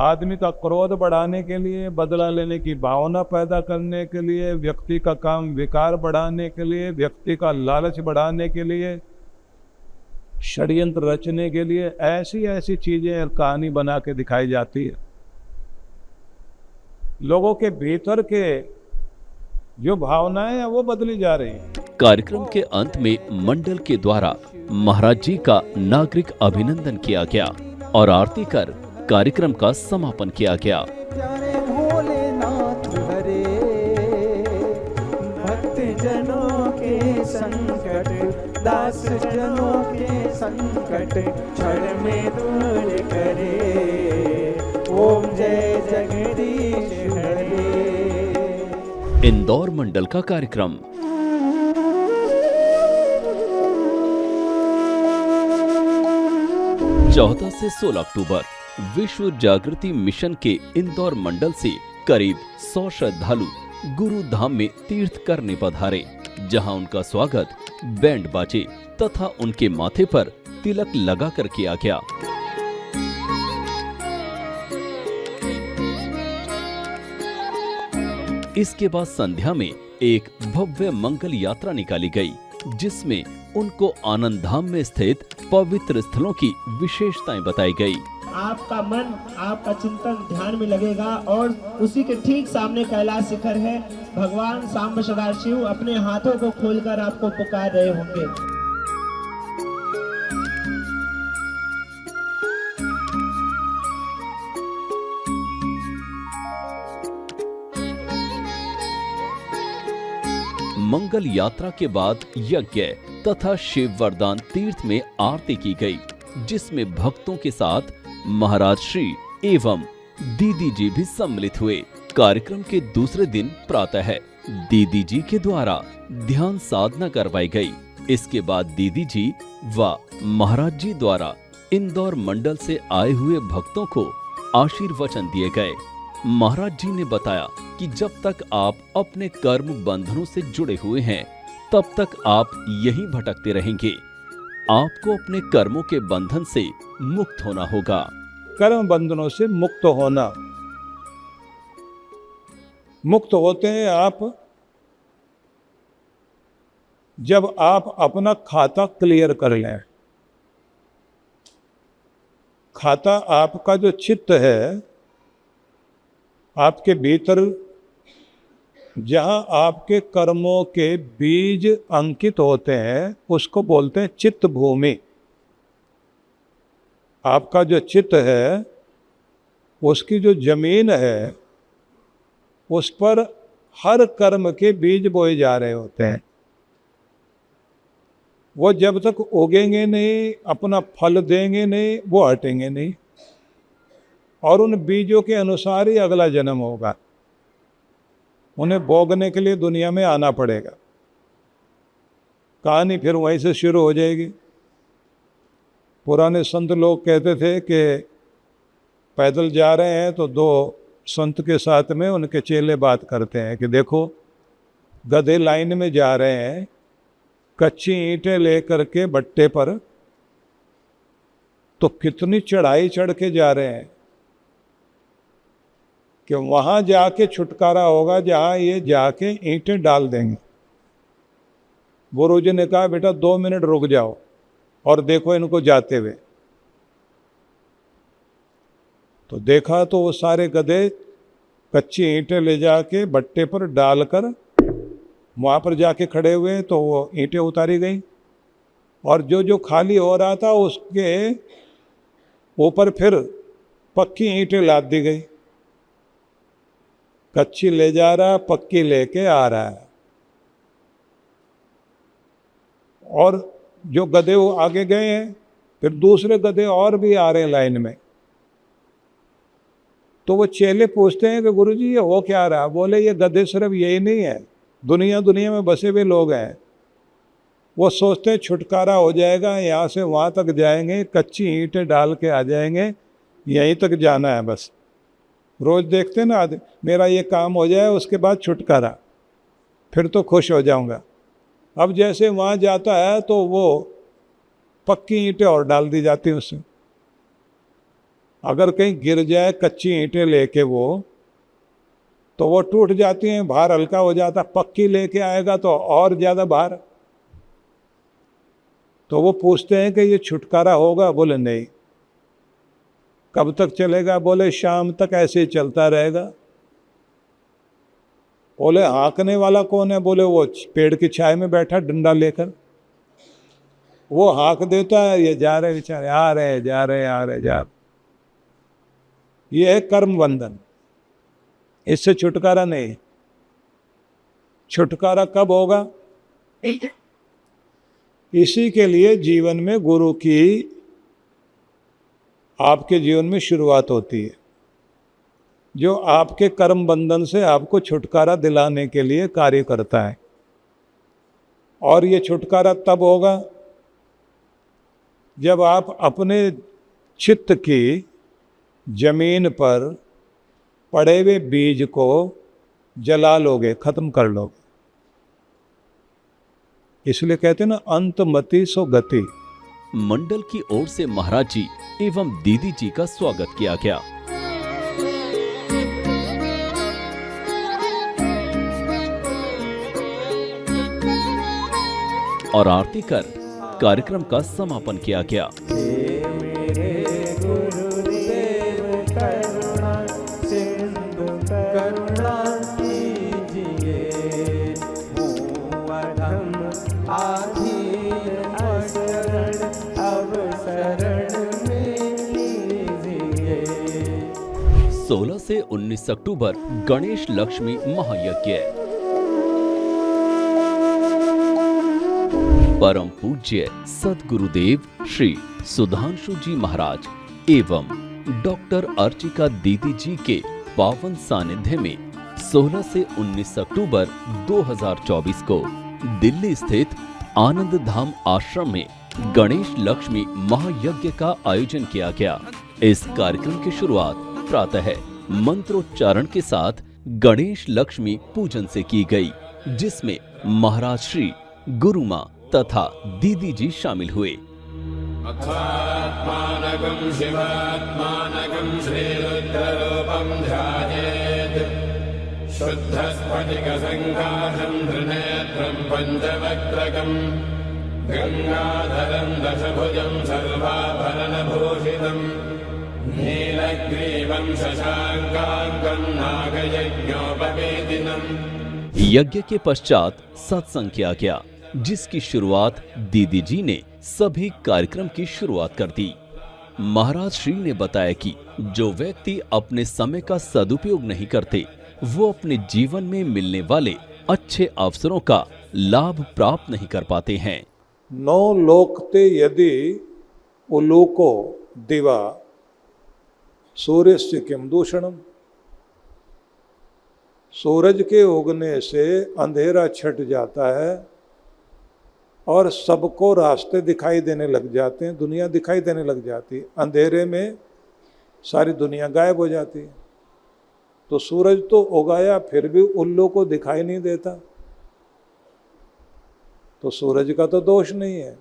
आदमी का क्रोध बढ़ाने के लिए, बदला लेने की भावना पैदा करने के लिए, व्यक्ति का काम विकार बढ़ाने के लिए, व्यक्ति का लालच बढ़ाने के लिए, षड्यंत्र रचने के लिए ऐसी ऐसी चीजें और कहानी बना के दिखाई जाती है। लोगों के भीतर के जो भावनाएं हैं वो बदली जा रही हैं। कार्यक्रम के अंत में मंडल के द्वारा महाराज जी का नागरिक अभिनंदन किया गया और आरती कर कार्यक्रम का समापन किया गया। प्यारे भोलेनाथ हरे, भक्त जनों के संकट, दास जनों के संकट क्षण में दूर करे। ओम जय जगदीश हरे। इंदौर मंडल का कार्यक्रम 14 से 16 अक्टूबर विश्व जागृति मिशन के इंदौर मंडल से करीब 100 श्रद्धालु गुरु धाम में तीर्थ करने पधारे, जहां उनका स्वागत बैंड बाजे तथा उनके माथे पर तिलक लगाकर किया गया। इसके बाद संध्या में एक भव्य मंगल यात्रा निकाली गई, जिसमें उनको आनंद धाम में स्थित पवित्र स्थलों की विशेषताएं बताई गई आपका मन, आपका चिंतन ध्यान में लगेगा और उसी के ठीक सामने कैलाश शिखर है। भगवान सांब सदाशिव अपने हाथों को खोलकर आपको पुकार रहे होंगे। मंगल यात्रा के बाद यज्ञ तथा शिव वरदान तीर्थ में आरती की गई, जिसमें भक्तों के साथ महाराज श्री एवं दीदी जी भी सम्मिलित हुए। कार्यक्रम के दूसरे दिन प्रातः दीदी जी के द्वारा ध्यान साधना करवाई गई। इसके बाद दीदी जी व महाराज जी द्वारा इंदौर मंडल से आए हुए भक्तों को आशीर्वचन दिए गए। महाराज जी ने बताया कि जब तक आप अपने कर्म बंधनों से जुड़े हुए हैं, तब तक आप यही भटकते रहेंगे। आपको अपने कर्मों के बंधन से मुक्त होना होगा। कर्म बंधनों से मुक्त होना, मुक्त होते हैं आप जब आप अपना खाता क्लियर कर लें। खाता आपका जो चित्त है, आपके भीतर जहाँ आपके कर्मों के बीज अंकित होते हैं, उसको बोलते हैं चित्त भूमि। आपका जो चित्त है, उसकी जो जमीन है, उस पर हर कर्म के बीज बोए जा रहे होते हैं। वो जब तक उगेंगे नहीं, अपना फल देंगे नहीं, वो हटेंगे नहीं, और उन बीजों के अनुसार ही अगला जन्म होगा। उन्हें भोगने के लिए दुनिया में आना पड़ेगा। कहानी फिर वहीं से शुरू हो जाएगी। पुराने संत लोग कहते थे कि पैदल जा रहे हैं तो दो संत के साथ में उनके चेले बात करते हैं कि देखो, गधे लाइन में जा रहे हैं, कच्ची ईंटें लेकर के बट्टे पर, तो कितनी चढ़ाई चढ़ के जा रहे हैं कि वहाँ जाके छुटकारा होगा जहाँ ये जाके ईंटें डाल देंगे। गुरु जी ने कहा, बेटा 2 मिनट रुक जाओ और देखो इनको जाते हुए। तो देखा तो वो सारे गधे कच्ची ईंटें ले जाके बट्टे पर डालकर वहाँ पर जाके खड़े हुए, तो वो ईंटें उतारी गई, और जो जो खाली हो रहा था उसके ऊपर फिर पक्की ईंटें लाद दी गई। कच्ची ले जा रहा, पक्की लेके आ रहा है। और जो गधे वो आगे गए हैं, फिर दूसरे गधे और भी आ रहे हैं लाइन में। तो वो चेले पूछते हैं कि गुरुजी ये हो क्या रहा? बोले ये गधे सिर्फ यही नहीं है, दुनिया दुनिया में बसे हुए लोग हैं। वो सोचते हैं छुटकारा हो जाएगा, यहाँ से वहाँ तक जाएंगे, कच्ची ईंटें डाल के आ जाएंगे, यहीं तक जाना है बस। रोज देखते ना, मेरा ये काम हो जाए उसके बाद छुटकारा, फिर तो खुश हो जाऊंगा। अब जैसे वहाँ जाता है तो वो पक्की ईंटें और डाल दी जाती हैं उससे। अगर कहीं गिर जाए कच्ची ईंटें लेके वो, तो वो टूट जाती हैं, भार हल्का हो जाता। पक्की लेके आएगा तो और ज़्यादा भार। तो वो पूछते हैं कि ये छुटकारा होगा? बोले नहीं। कब तक चलेगा? बोले शाम तक ऐसे ही चलता रहेगा। बोले हाँकने वाला कौन है? बोले वो पेड़ की छाया में बैठा डंडा लेकर, वो हाँक देता है, ये जा रहे बेचारे, आ रहे जा रहे, आ रहे जा रहे। ये है कर्म बंधन, इससे छुटकारा नहीं। छुटकारा कब होगा? इसी के लिए जीवन में गुरु की आपके जीवन में शुरुआत होती है, जो आपके कर्म बंधन से आपको छुटकारा दिलाने के लिए कार्य करता है। और ये छुटकारा तब होगा जब आप अपने चित्त की जमीन पर पड़े हुए बीज को जला लोगे, खत्म कर लोगे। इसलिए कहते हैं ना, अंत मति सो गति। मंडल की ओर से महाराज जी एवं दीदी जी का स्वागत किया गया। और आरती कर कार्यक्रम का समापन किया गया। मेरे गुरुदेव 16 से 19 अक्टूबर गणेश लक्ष्मी महायज्ञ। परम पूज्य सद्गुरुदेव श्री सुधांशु जी महाराज एवं डॉक्टर अर्चिका दीदी जी के पावन सानिध्य में 16 से 19 अक्टूबर 2024 को दिल्ली स्थित आनंद धाम आश्रम में गणेश लक्ष्मी महायज्ञ का आयोजन किया गया। इस कार्यक्रम की शुरुआत प्रातः मंत्रोच्चारण के साथ गणेश लक्ष्मी पूजन से की गई, जिसमें महाराज श्री, गुरु मां तथा दीदी जी शामिल हुए। अथात्मानकं शिवात्मानकं श्रीरुद्ररूपं ध्यायेत् शुद्धस्फटिकसङ्काशं त्रिनेत्रं पञ्चवक्त्रकं गङ्गाधरं दशभुजं सर्वाभरणभूषितं नीलग्रीवं शशाङ्काङ्कं नागयज्ञोपवेदिनम्। यज्ञ के पश्चात सत्संग किया गया, जिसकी शुरुआत दीदी जी ने सभी कार्यक्रम की शुरुआत कर दी। महाराज श्री ने बताया कि जो व्यक्ति अपने समय का सदुपयोग नहीं करते, वो अपने जीवन में मिलने वाले अच्छे अवसरों का लाभ प्राप्त नहीं कर पाते हैं। 9 लोकते यदि उलोको दिवा सूर्यस्य किम दूषणम। सूरज के उगने से अंधेरा छट जाता है और सबको रास्ते दिखाई देने लग जाते हैं, दुनिया दिखाई देने लग जाती है। अंधेरे में सारी दुनिया गायब हो जाती है। तो सूरज तो उगाया फिर भी उल्लू को दिखाई नहीं देता, तो सूरज का तो दोष नहीं है।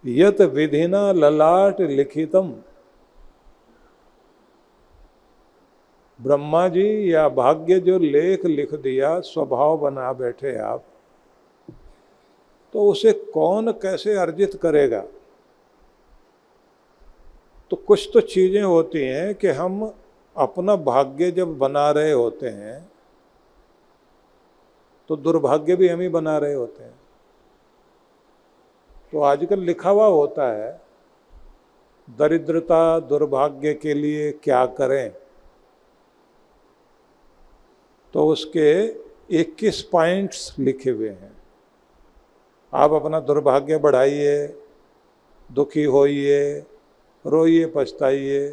यत विधिना ललाट लिखितम। ब्रह्मा जी या भाग्य जो लेख लिख दिया, स्वभाव बना बैठे आप, तो उसे कौन कैसे अर्जित करेगा। तो कुछ तो चीजें होती हैं कि हम अपना भाग्य जब बना रहे होते हैं तो दुर्भाग्य भी हम ही बना रहे होते हैं। तो आजकल लिखा हुआ होता है, दरिद्रता दुर्भाग्य के लिए क्या करें, तो उसके 21 पॉइंट्स लिखे हुए हैं। आप अपना दुर्भाग्य बढ़ाइए, दुखी होइए, रोइए, पछताइए,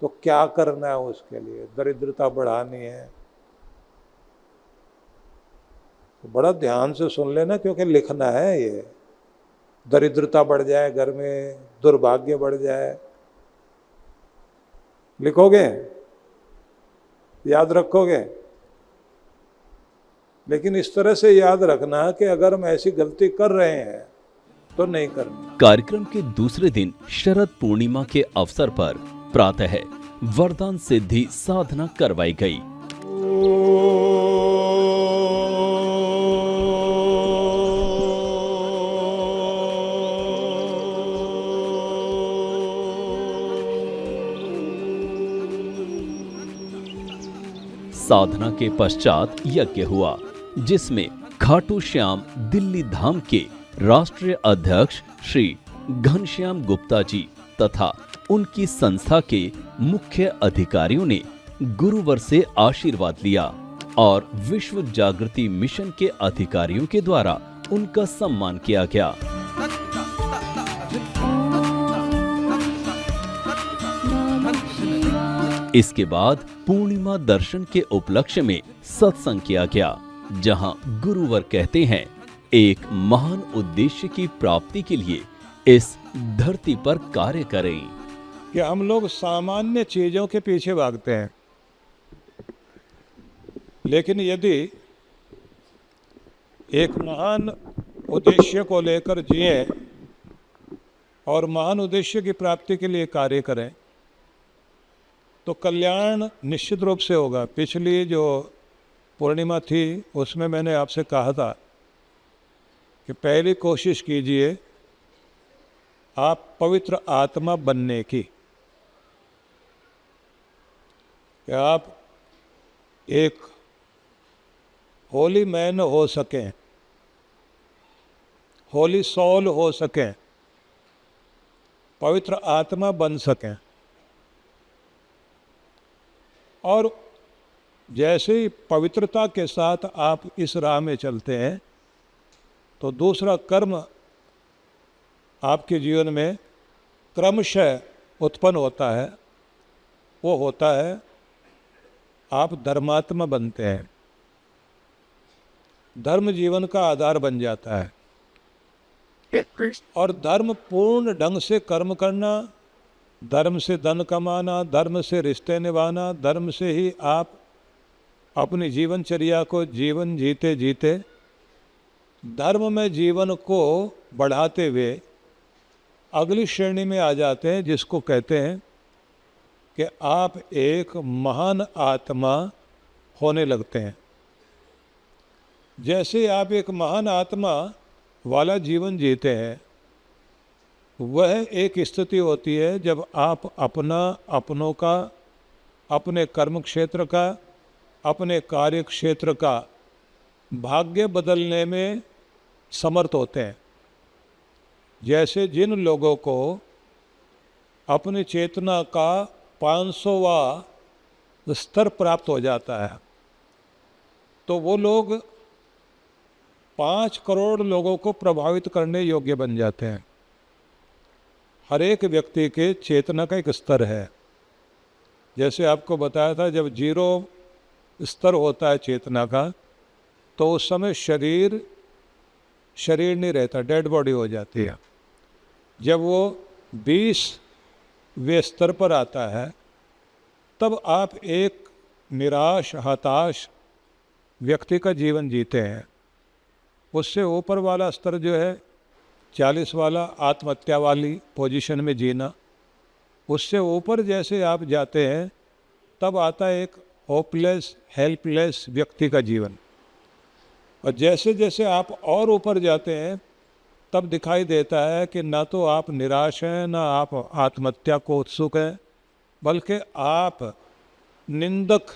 तो क्या करना है उसके लिए। दरिद्रता बढ़ानी है तो बड़ा ध्यान से सुन लेना, क्योंकि लिखना है ये। दरिद्रता बढ़ जाए घर में, दुर्भाग्य बढ़ जाए, लिखोगे, याद रखोगे। लेकिन इस तरह से याद रखना कि अगर हम ऐसी गलती कर रहे हैं तो नहीं करनी। कार्यक्रम के दूसरे दिन शरद पूर्णिमा के अवसर पर प्रातः वरदान सिद्धि साधना करवाई गई। साधना के पश्चात यज्ञ हुआ, जिसमें खाटू श्याम दिल्ली धाम के राष्ट्रीय अध्यक्ष श्री घनश्याम गुप्ता जी तथा उनकी संस्था के मुख्य अधिकारियों ने गुरुवर से आशीर्वाद लिया और विश्व जागृति मिशन के अधिकारियों के द्वारा उनका सम्मान किया गया। इसके बाद पूर्णिमा दर्शन के उपलक्ष्य में सत्संग किया गया, जहां गुरुवर कहते हैं, एक महान उद्देश्य की प्राप्ति के लिए इस धरती पर कार्य करें। कि हम लोग सामान्य चीजों के पीछे भागते हैं, लेकिन यदि एक महान उद्देश्य को लेकर जिए और महान उद्देश्य की प्राप्ति के लिए कार्य करें तो कल्याण निश्चित रूप से होगा। पिछली जो पूर्णिमा थी उसमें मैंने आपसे कहा था कि पहली कोशिश कीजिए आप पवित्र आत्मा बनने की, कि आप एक होली मैन हो सकें, होली सोल हो सकें, पवित्र आत्मा बन सकें। और जैसे ही पवित्रता के साथ आप इस राह में चलते हैं तो दूसरा कर्म आपके जीवन में क्रमशः उत्पन्न होता है। वो होता है आप धर्मात्मा बनते हैं। धर्म जीवन का आधार बन जाता है और धर्म पूर्ण ढंग से कर्म करना, धर्म से धन कमाना, धर्म से रिश्ते निभाना, धर्म से ही आप अपनी जीवनचर्या को जीवन जीते जीते धर्म में जीवन को बढ़ाते हुए अगली श्रेणी में आ जाते हैं, जिसको कहते हैं कि आप एक महान आत्मा होने लगते हैं। जैसे आप एक महान आत्मा वाला जीवन जीते हैं, वह एक स्थिति होती है जब आप अपनों का, अपने कर्म क्षेत्र का, अपने कार्य क्षेत्र का भाग्य बदलने में समर्थ होते हैं। जैसे जिन लोगों को अपनी चेतना का 500वां स्तर प्राप्त हो जाता है, तो वो लोग 5 करोड़ लोगों को प्रभावित करने योग्य बन जाते हैं। हर एक व्यक्ति के चेतना का एक स्तर है। जैसे आपको बताया था, जब 0 स्तर होता है चेतना का, तो उस समय शरीर नहीं रहता, डेड बॉडी हो जाती है। जब वो 20वें स्तर पर आता है, तब आप एक निराश, हताश व्यक्ति का जीवन जीते हैं। उससे ऊपर वाला स्तर जो है 40 वाला, आत्महत्या वाली पोजीशन में जीना। उससे ऊपर जैसे आप जाते हैं, तब आता है एक होपलेस, हेल्पलेस व्यक्ति का जीवन। और जैसे जैसे आप और ऊपर जाते हैं, तब दिखाई देता है कि ना तो आप निराश हैं, ना आप आत्महत्या को उत्सुक हैं, बल्कि आप निंदक,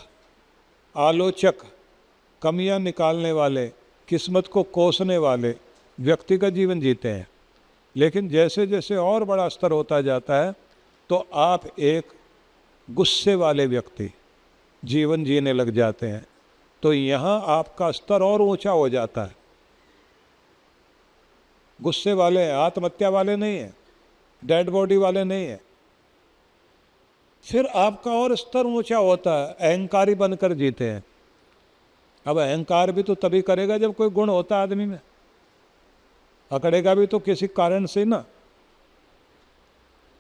आलोचक, कमियां निकालने वाले, किस्मत को कोसने वाले व्यक्ति का जीवन जीते हैं। लेकिन जैसे जैसे और बड़ा स्तर होता जाता है, तो आप एक गुस्से वाले व्यक्ति जीवन जीने लग जाते हैं। तो यहाँ आपका स्तर और ऊंचा हो जाता है। गुस्से वाले हैं, आत्महत्या वाले नहीं हैं, डेड बॉडी वाले नहीं हैं। फिर आपका और स्तर ऊंचा होता है, अहंकारी बनकर जीते हैं। अब अहंकार भी तो तभी करेगा जब कोई गुण होता है आदमी में, अकड़ेगा भी तो किसी कारण से ना।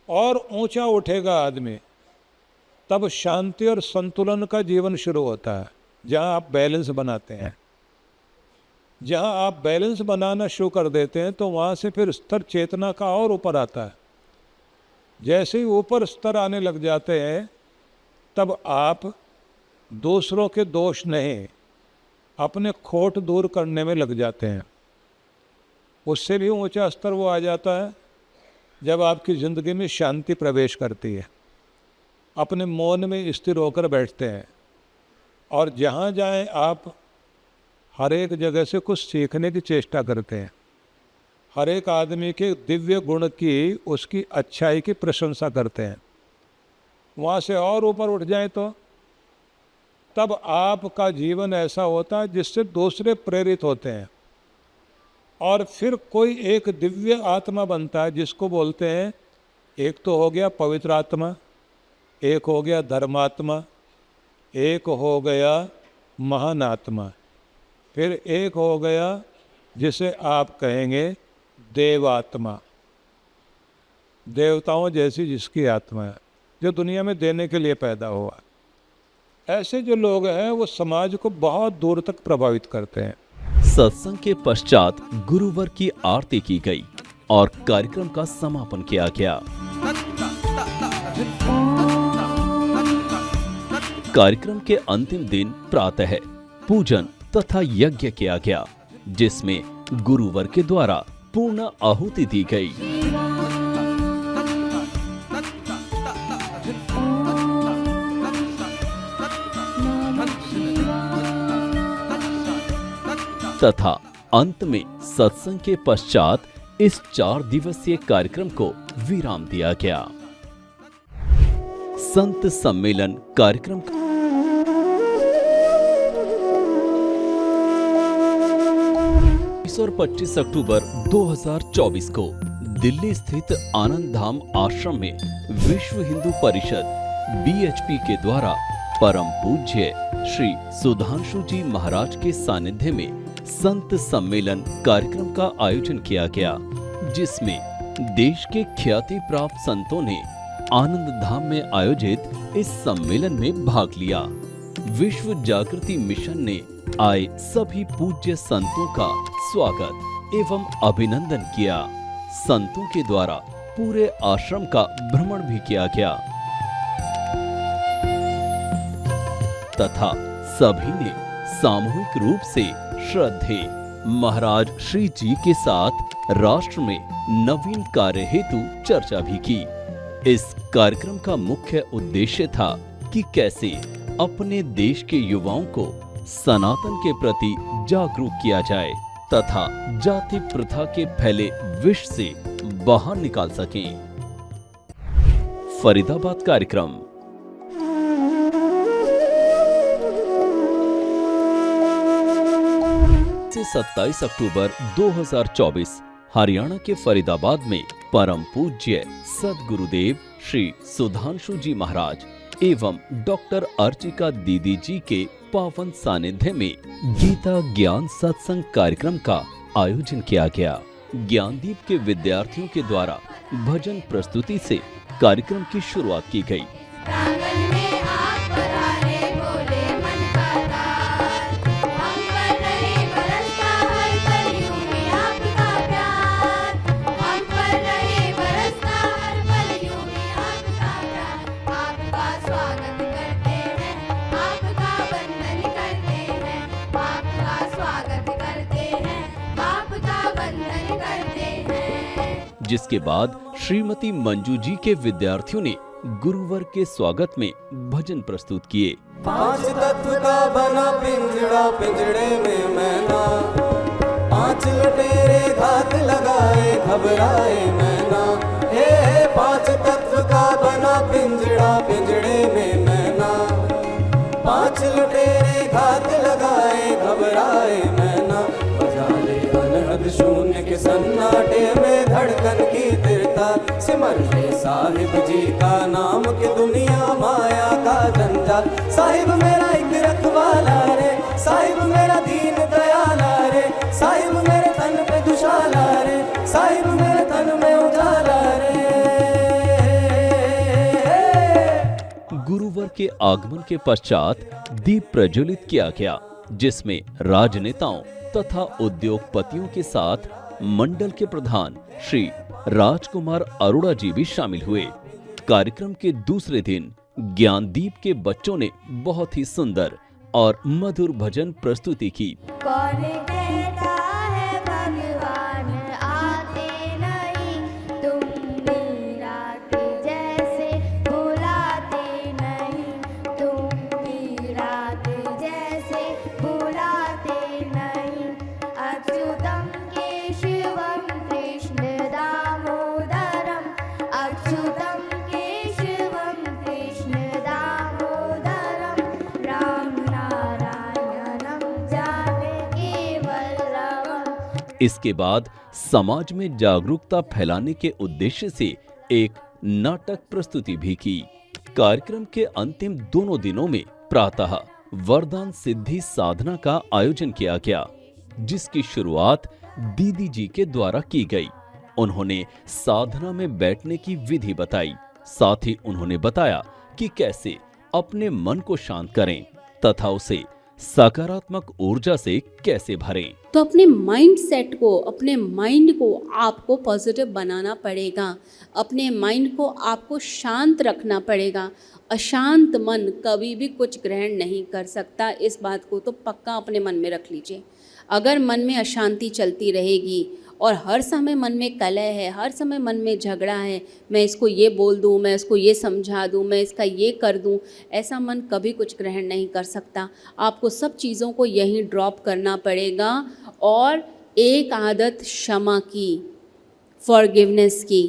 और ऊंचा उठेगा आदमी, तब शांति और संतुलन का जीवन शुरू होता है, जहाँ आप बैलेंस बनाते हैं। जहाँ आप बैलेंस बनाना शुरू कर देते हैं, तो वहाँ से फिर स्तर चेतना का और ऊपर आता है। जैसे ही ऊपर स्तर आने लग जाते हैं, तब आप दूसरों के दोष नहीं, अपने खोट दूर करने में लग जाते हैं। उससे भी ऊंचा स्तर वो आ जाता है जब आपकी ज़िंदगी में शांति प्रवेश करती है, अपने मौन में स्थिर होकर बैठते हैं। और जहाँ जाएं आप हर एक जगह से कुछ सीखने की चेष्टा करते हैं। हर एक आदमी के दिव्य गुण की, उसकी अच्छाई की प्रशंसा करते हैं। वहाँ से और ऊपर उठ जाएं तो तब आपका जीवन ऐसा होता है जिससे दूसरे प्रेरित होते हैं। और फिर कोई एक दिव्य आत्मा बनता है, जिसको बोलते हैं, एक तो हो गया पवित्र आत्मा, एक हो गया धर्मात्मा, एक हो गया महान आत्मा, फिर एक हो गया जिसे आप कहेंगे देवात्मा, देवताओं जैसी जिसकी आत्मा है, जो दुनिया में देने के लिए पैदा हुआ। ऐसे जो लोग हैं वो समाज को बहुत दूर तक प्रभावित करते हैं। सत्संग के पश्चात गुरुवर की आरती की गई और कार्यक्रम का समापन किया गया। कार्यक्रम के अंतिम दिन प्रातः पूजन तथा यज्ञ किया गया, जिसमें गुरुवर के द्वारा पूर्ण आहुति दी गई। तथा अंत में सत्संग के पश्चात इस 4 दिवसीय कार्यक्रम को विराम दिया गया। संत सम्मेलन कार्यक्रम 24 और 25 अक्टूबर 2024 को दिल्ली स्थित आनंद धाम आश्रम में विश्व हिंदू परिषद BHP के द्वारा परम पूज्य श्री सुधांशु जी महाराज के सानिध्य में संत सम्मेलन कार्यक्रम का आयोजन किया गया, जिसमें देश के ख्याति प्राप्त संतों ने आनंद धाम में आयोजित इस सम्मेलन में भाग लिया। विश्व जागृति मिशन ने आए सभी पूज्य संतों का स्वागत एवं अभिनंदन किया। संतों के द्वारा पूरे आश्रम का भ्रमण भी किया गया तथा सभी ने सामूहिक रूप से श्रद्धेय महाराज श्री जी के साथ राष्ट्र में नवीन कार्य हेतु चर्चा भी की। इस कार्यक्रम का मुख्य उद्देश्य था कि कैसे अपने देश के युवाओं को सनातन के प्रति जागरूक किया जाए तथा जाति प्रथा के फैले विष से बाहर निकाल सकें। फरीदाबाद कार्यक्रम। से 27 अक्टूबर 2024 हरियाणा के फरीदाबाद में परम पूज्य सद्गुरुदेव श्री सुधांशु जी महाराज एवं डॉक्टर अर्चिका दीदी जी के पावन सानिध्य में गीता ज्ञान सत्संग कार्यक्रम का आयोजन किया गया। ज्ञानदीप के विद्यार्थियों के द्वारा भजन प्रस्तुति से कार्यक्रम की शुरुआत की गई। जिसके बाद श्रीमती मंजू जी के विद्यार्थियों ने गुरुवर के स्वागत में भजन प्रस्तुत किए। 5 तत्व का बना पिंजड़ा, पिंजड़े में मैना, 5 लुटेरे घात लगाए, घबराए मैना। हे 5 तत्व का बना पिंजड़ा, पिंजड़े में मैना, 5 लुटेरे घात लगाए, घबराए मैना। बजा ले अनहद शून्य के सन्नाटे में धड़कन की तिरता, सिमर ले साहिब जी का नाम के दुनिया माया का जंजाल। साहिब मेरा एक रखवाला रे, साहिब मेरा दीन दयाला रे, साहिब मेरे तन पे दुशाला रे, साहिब मेरे तन में उजाला रे। गुरुवर के आगमन के पश्चात दीप प्रज्वलित किया गया, जिसमें राजनेताओं तथा उद्योगपतियों के साथ मंडल के प्रधान श्री राजकुमार अरोड़ा जी भी शामिल हुए। कार्यक्रम के दूसरे दिन ज्ञानदीप के बच्चों ने बहुत ही सुंदर और मधुर भजन प्रस्तुति की। कौन कहता है भगवान आते नहीं, तुम मीरा के जैसे भुलाते नहीं, तुम मीरा के जैसे भुलाते नहीं। अच्युतम केशवम कृष्ण दामोदरम, अच्युतम केशवम कृष्ण दामोदरम, राम नारायणम जानकी वल्लभम। इसके बाद समाज में जागरूकता फैलाने के उद्देश्य से एक नाटक प्रस्तुति भी की। कार्यक्रम के अंतिम दोनों दिनों में प्रातः वरदान सिद्धि साधना का आयोजन किया गया, जिसकी शुरुआत दीदी जी के द्वारा की गई। उन्होंने साधना में बैठने की विधि बताई, साथ ही उन्होंने बताया कि कैसे अपने मन को शांत करें तथा उसे सकारात्मक ऊर्जा से कैसे भरें। तो अपने माइंड सेट को, अपने माइंड को आपको पॉजिटिव बनाना पड़ेगा, अपने माइंड को आपको शांत रखना पड़ेगा। अशांत मन कभी भी कुछ ग्रहण नहीं कर सकता, इस बात को तो पक्का अपने मन में रख लीजिए। अगर मन में अशांति चलती रहेगी और हर समय मन में कलह है, हर समय मन में झगड़ा है, मैं इसको ये बोल दूँ, मैं इसको ये समझा दूँ, मैं इसका ये कर दूँ, ऐसा मन कभी कुछ ग्रहण नहीं कर सकता। आपको सब चीज़ों को यहीं ड्रॉप करना पड़ेगा और एक आदत क्षमा की, फॉरगिवनेस की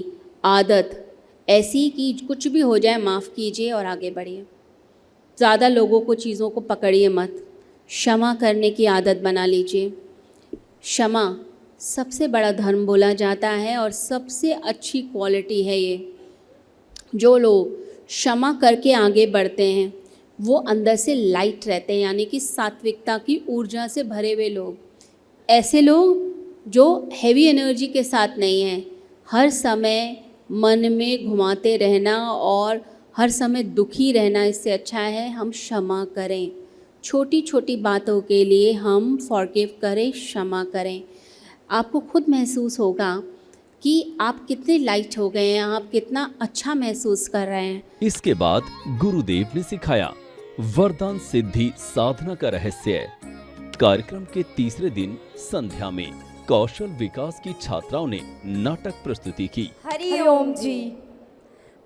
आदत ऐसी कि कुछ भी हो जाए माफ़ कीजिए और आगे बढ़िए। ज़्यादा लोगों को, चीज़ों को पकड़िए मत, क्षमा करने की आदत बना लीजिए। क्षमा सबसे बड़ा धर्म बोला जाता है और सबसे अच्छी क्वालिटी है ये। जो लोग क्षमा करके आगे बढ़ते हैं वो अंदर से लाइट रहते हैं, यानी कि सात्विकता की ऊर्जा से भरे हुए लोग। ऐसे लोग जो हैवी एनर्जी के साथ नहीं हैं, हर समय मन में घुमाते रहना और हर समय दुखी रहना, इससे अच्छा है हम क्षमा करें। छोटी छोटी बातों के लिए हम फॉरगिव करें, क्षमा करें। आपको खुद महसूस होगा कि आप कितने लाइट हो गए हैं, आप कितना अच्छा महसूस कर रहे हैं। इसके बाद गुरुदेव ने सिखाया वरदान सिद्धि साधना का रहस्य। कार्यक्रम के तीसरे दिन संध्या में कौशल विकास की छात्राओं ने नाटक प्रस्तुति की। हरिओम जी।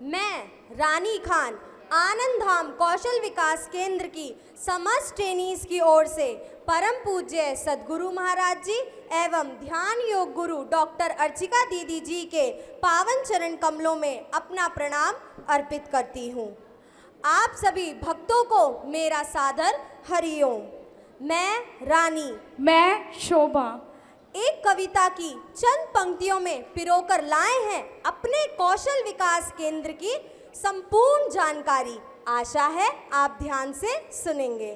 मैं रानी खान आनंद धाम कौशल विकास केंद्र की समस्त ट्रेनीज की ओर से परम पूज्य सदगुरु महाराज जी एवं ध्यान योग गुरु डॉक्टर अर्चिका दीदी जी के पावन चरण कमलों में अपना प्रणाम अर्पित करती हूँ। आप सभी भक्तों को मेरा सादर हरिओम। मैं रानी, मैं शोभा एक कविता की चंद पंक्तियों में पिरोकर लाए हैं अपने कौशल विकास केंद्र की संपूर्ण जानकारी। आशा है आप ध्यान से सुनेंगे।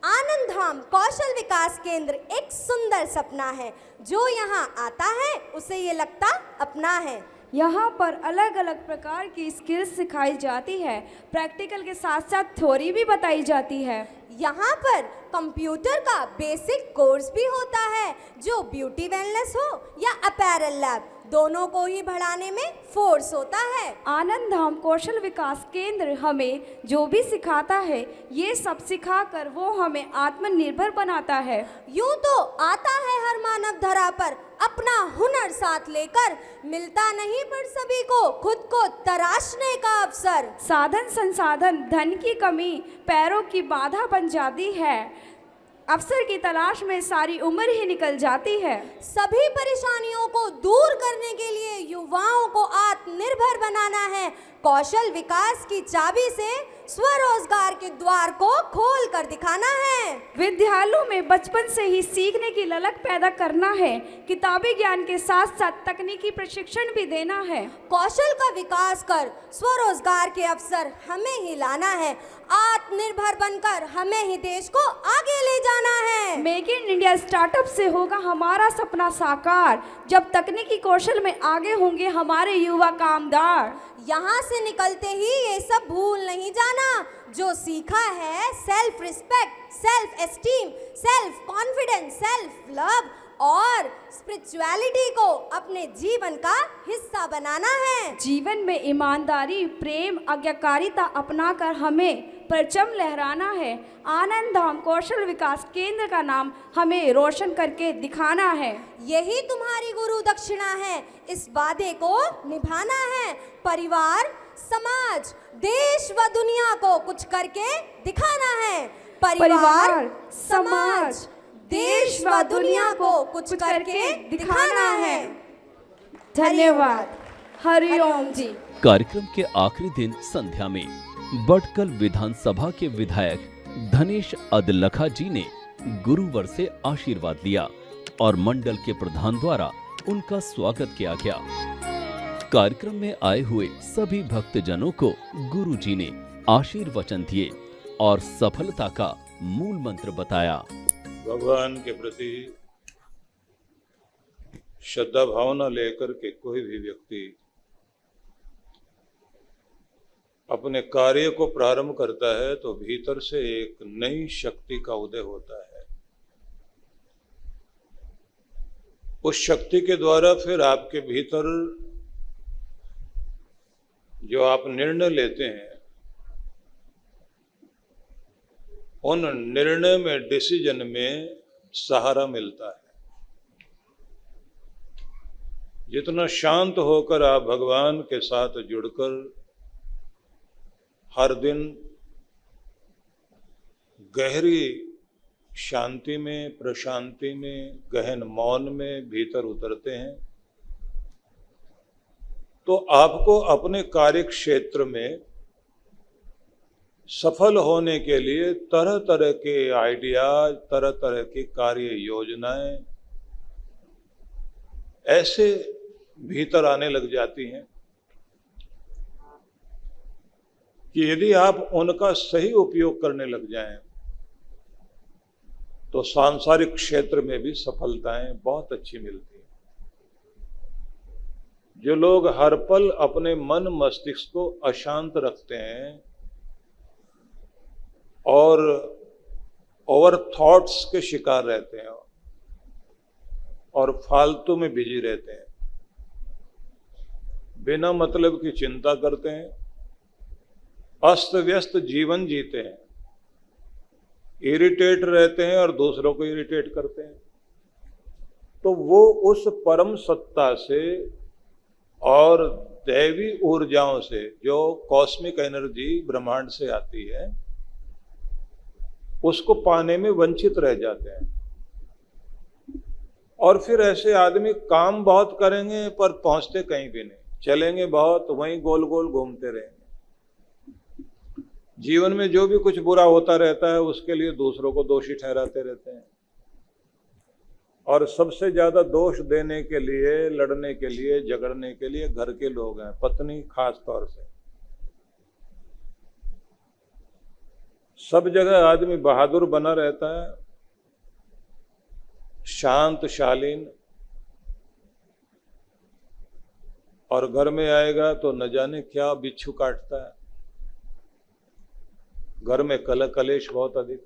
आनंद धाम कौशल विकास केंद्र एक सुंदर सपना है। जो यहाँ आता है उसे ये लगता अपना है। यहाँ पर अलग अलग प्रकार की स्किल्स सिखाई जाती है। प्रैक्टिकल के साथ साथ थ्योरी भी बताई जाती है। यहाँ पर कंप्यूटर का बेसिक कोर्स भी होता है, जो ब्यूटी वेलनेस हो या अपैरल लैब, दोनों को ही बढ़ाने में फोर्स होता है। आनंद धाम कौशल विकास केंद्र हमें जो भी सिखाता है ये सब सिखाकर वो हमें आत्मनिर्भर बनाता है। यूं तो आता है हर मानव धरा पर अपना हुनर साथ लेकर, मिलता नहीं पर सभी को खुद को तराशने का अवसर। साधन संसाधन धन की कमी पैरों की बाधा बन जाती है। अवसर की तलाश में सारी उम्र ही निकल जाती है। सभी परेशानियों को दूर करने के लिए युवाओं को आत्मनिर्भर बनाना है। कौशल विकास की चाबी से स्वरोजगार के द्वार को खोल कर दिखाना है। विद्यालयों में बचपन से ही सीखने की ललक पैदा करना है। किताबी ज्ञान के साथ साथ तकनीकी प्रशिक्षण भी देना है। कौशल का विकास कर स्वरोजगार के अवसर हमें ही लाना है। आत्मनिर्भर बनकर हमें ही देश को आगे ले जाना है। मेक इन इंडिया स्टार्टअप से होगा हमारा सपना साकार। जब तकनीकी कौशल में आगे होंगे हमारे युवा कामदार। यहाँ से निकलते ही ये सब भूल नहीं जाना। जो सीखा है self respect, self esteem, self confidence, self love और स्पिरिचुअलिटी को अपने जीवन का हिस्सा बनाना है। जीवन में ईमानदारी, प्रेम, आज्ञाकारिता अपनाकर हमें परचम लहराना है। आनंद धाम कौशल विकास केंद्र का नाम हमें रोशन करके दिखाना है। यही तुम्हारी गुरु दक्षिणा है, इस वादे को निभाना है। परिवार, समाज, देश व दुनिया को कुछ करके दिखाना है। परिवार, समाज, देश व दुनिया को कुछ करके दिखाना है। धन्यवाद। हरिओम जी। कार्यक्रम के आखिरी दिन संध्या में बटकल विधानसभा के विधायक धनेश अदलखा जी ने गुरुवर से आशीर्वाद लिया और मंडल के प्रधान द्वारा उनका स्वागत किया गया। कार्यक्रम में आए हुए सभी भक्तजनों को गुरुजी ने आशीर्वचन दिए और सफलता का मूल मंत्र बताया। भगवान के प्रति श्रद्धा भावना लेकर के कोई भी व्यक्ति अपने कार्य को प्रारंभ करता है तो भीतर से एक नई शक्ति का उदय होता है। उस शक्ति के द्वारा फिर आपके भीतर जो आप निर्णय लेते हैं उन निर्णय में, डिसीजन में सहारा मिलता है। जितना शांत होकर आप भगवान के साथ जुड़कर हर दिन गहरी शांति में, प्रशांति में, गहन मौन में भीतर उतरते हैं तो आपको अपने कार्य क्षेत्र में सफल होने के लिए तरह तरह के आइडियाज, तरह तरह की कार्य योजनाएं ऐसे भीतर आने लग जाती हैं कि यदि आप उनका सही उपयोग करने लग जाएं तो सांसारिक क्षेत्र में भी सफलताएं बहुत अच्छी मिलती हैं। जो लोग हर पल अपने मन मस्तिष्क को अशांत रखते हैं और ओवर थॉट्स के शिकार रहते हैं और फालतू में बिजी रहते हैं, बिना मतलब की चिंता करते हैं, अस्त व्यस्त जीवन जीते हैं, इरिटेट रहते हैं और दूसरों को इरिटेट करते हैं, तो वो उस परम सत्ता से और दैवी ऊर्जाओं से जो कॉस्मिक एनर्जी ब्रह्मांड से आती है उसको पाने में वंचित रह जाते हैं। और फिर ऐसे आदमी काम बहुत करेंगे पर पहुंचते कहीं भी नहीं, चलेंगे बहुत, वहीं गोल गोल घूमते रहेंगे। जीवन में जो भी कुछ बुरा होता रहता है उसके लिए दूसरों को दोषी ठहराते रहते हैं और सबसे ज्यादा दोष देने के लिए, लड़ने के लिए, झगड़ने के लिए घर के लोग हैं, पत्नी खास तौर से। सब जगह आदमी बहादुर बना रहता है, शांत शालीन, और घर में आएगा तो न जाने क्या बिच्छू काटता है। घर में कलह कलेश बहुत अधिक,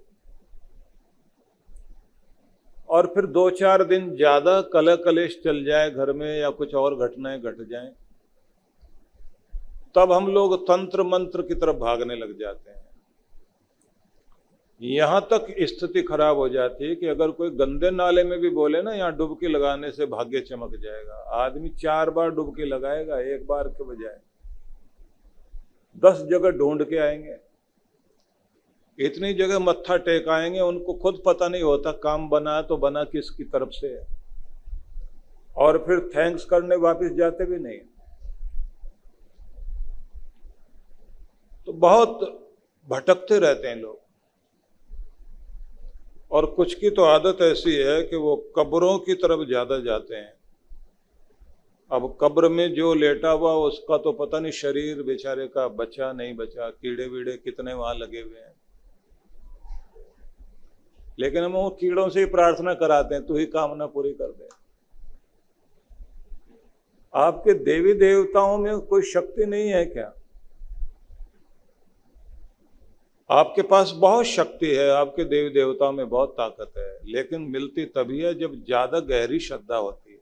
और फिर 2-4 दिन ज्यादा कलह कलेश चल जाए घर में या कुछ और घटनाएं घट जाएं, तब हम लोग तंत्र मंत्र की तरफ भागने लग जाते हैं। यहां तक स्थिति खराब हो जाती है कि अगर कोई गंदे नाले में भी बोले ना यहाँ डुबकी लगाने से भाग्य चमक जाएगा, आदमी 4 बार डुबकी लगाएगा, 1 बार के बजाय 10 जगह ढूंढ के आएंगे। इतनी जगह मत्था टेकाएंगे, उनको खुद पता नहीं होता काम बना तो बना किसकी तरफ से है, और फिर थैंक्स करने वापस जाते भी नहीं। तो बहुत भटकते रहते हैं लोग। और कुछ की तो आदत ऐसी है कि वो कब्रों की तरफ ज्यादा जाते हैं। अब कब्र में जो लेटा हुआ उसका तो पता नहीं शरीर बेचारे का बचा नहीं बचा, कीड़े वीड़े कितने वहां लगे हुए हैं, लेकिन हम वो कीड़ों से ही प्रार्थना कराते हैं, तू ही कामना पूरी कर दे। आपके देवी देवताओं में कोई शक्ति नहीं है क्या? आपके पास बहुत शक्ति है, आपके देवी देवताओं में बहुत ताकत है, लेकिन मिलती तभी है जब ज्यादा गहरी श्रद्धा होती है।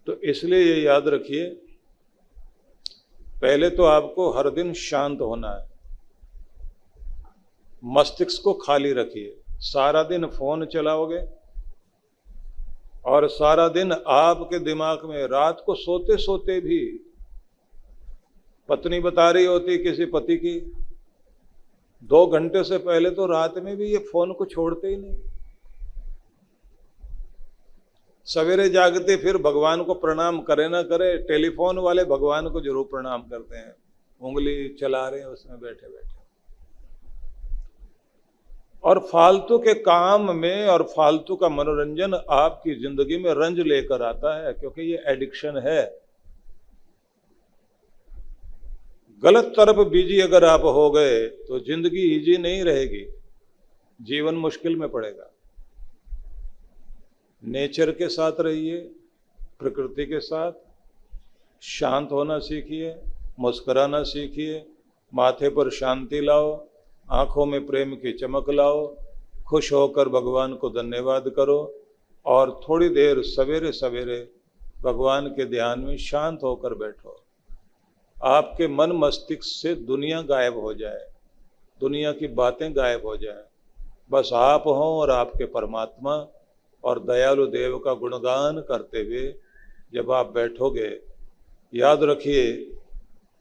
तो इसलिए ये याद रखिए, पहले तो आपको हर दिन शांत होना है, मस्तिष्क को खाली रखिए। सारा दिन फोन चलाओगे और सारा दिन आपके दिमाग में रात को सोते सोते भी पत्नी बता रही होती किसी पति की, 2 घंटे से पहले तो रात में भी ये फोन को छोड़ते ही नहीं। सवेरे जागते फिर भगवान को प्रणाम करे ना करे, टेलीफोन वाले भगवान को जरूर प्रणाम करते हैं, उंगली चला रहे हैं उसमें बैठे बैठे। और फालतू के काम में और फालतू का मनोरंजन आपकी जिंदगी में रंज लेकर आता है, क्योंकि ये एडिक्शन है। गलत तरफ बिजी अगर आप हो गए तो जिंदगी इजी नहीं रहेगी, जीवन मुश्किल में पड़ेगा। नेचर के साथ रहिए, प्रकृति के साथ शांत होना सीखिए, मुस्कुराना सीखिए, माथे पर शांति लाओ, आंखों में प्रेम की चमक लाओ, खुश होकर भगवान को धन्यवाद करो, और थोड़ी देर सवेरे सवेरे भगवान के ध्यान में शांत होकर बैठो। आपके मन मस्तिष्क से दुनिया गायब हो जाए, दुनिया की बातें गायब हो जाए, बस आप हों और आपके परमात्मा और दयालु देव का गुणगान करते हुए जब आप बैठोगे, याद रखिए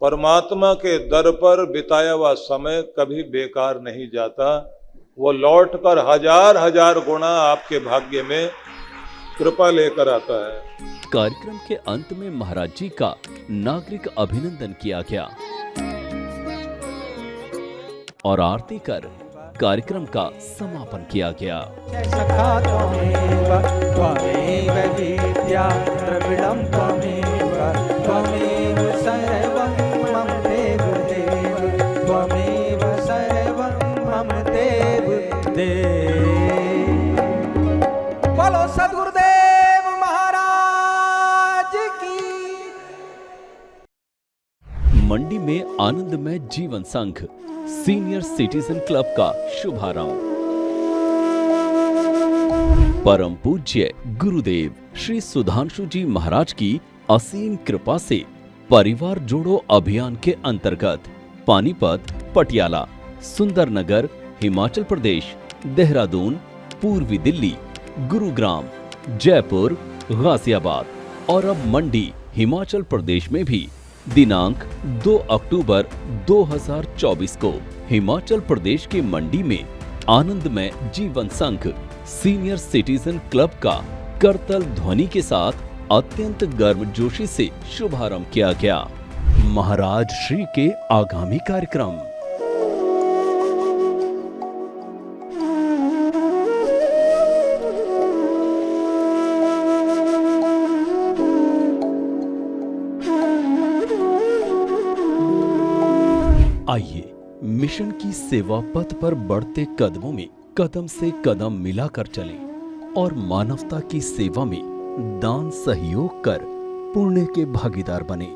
परमात्मा के दर पर बिताया हुआ समय कभी बेकार नहीं जाता, वो लौटकर 1000 गुना आपके भाग्य में कृपा लेकर आता है। कार्यक्रम के अंत में महाराज जी का नागरिक अभिनंदन किया गया और आरती कर कार्यक्रम का समापन किया गया। सखा त्वमेव त्वमेव विद्या द्रविडं त्वमेव त्वमेव सर्वं मम देव देव त्वमेव सर्वं मम देव देव। बोलो सद्गुरुदेव महाराज की। मंडी में आनंदमय जीवन संघ सीनियर सिटीजन क्लब का शुभारंभ। परम पूज्य गुरुदेव श्री सुधांशु जी महाराज की असीम कृपा से परिवार जोड़ो अभियान के अंतर्गत पानीपत, पटियाला, सुंदरनगर, हिमाचल प्रदेश, देहरादून, पूर्वी दिल्ली, गुरुग्राम, जयपुर, गाजियाबाद और अब मंडी, हिमाचल प्रदेश में भी दिनांक 2 अक्टूबर 2024 को हिमाचल प्रदेश के मंडी में आनंदमय जीवन संघ सीनियर सिटीजन क्लब का करतल ध्वनि के साथ अत्यंत गर्मजोशी से शुभारंभ किया गया। महाराज श्री के आगामी कार्यक्रम। आइए मिशन की सेवा पथ पर बढ़ते कदमों में कदम से कदम मिलाकर चलें और मानवता की सेवा में दान सहयोग कर पुण्य के भागीदार बने।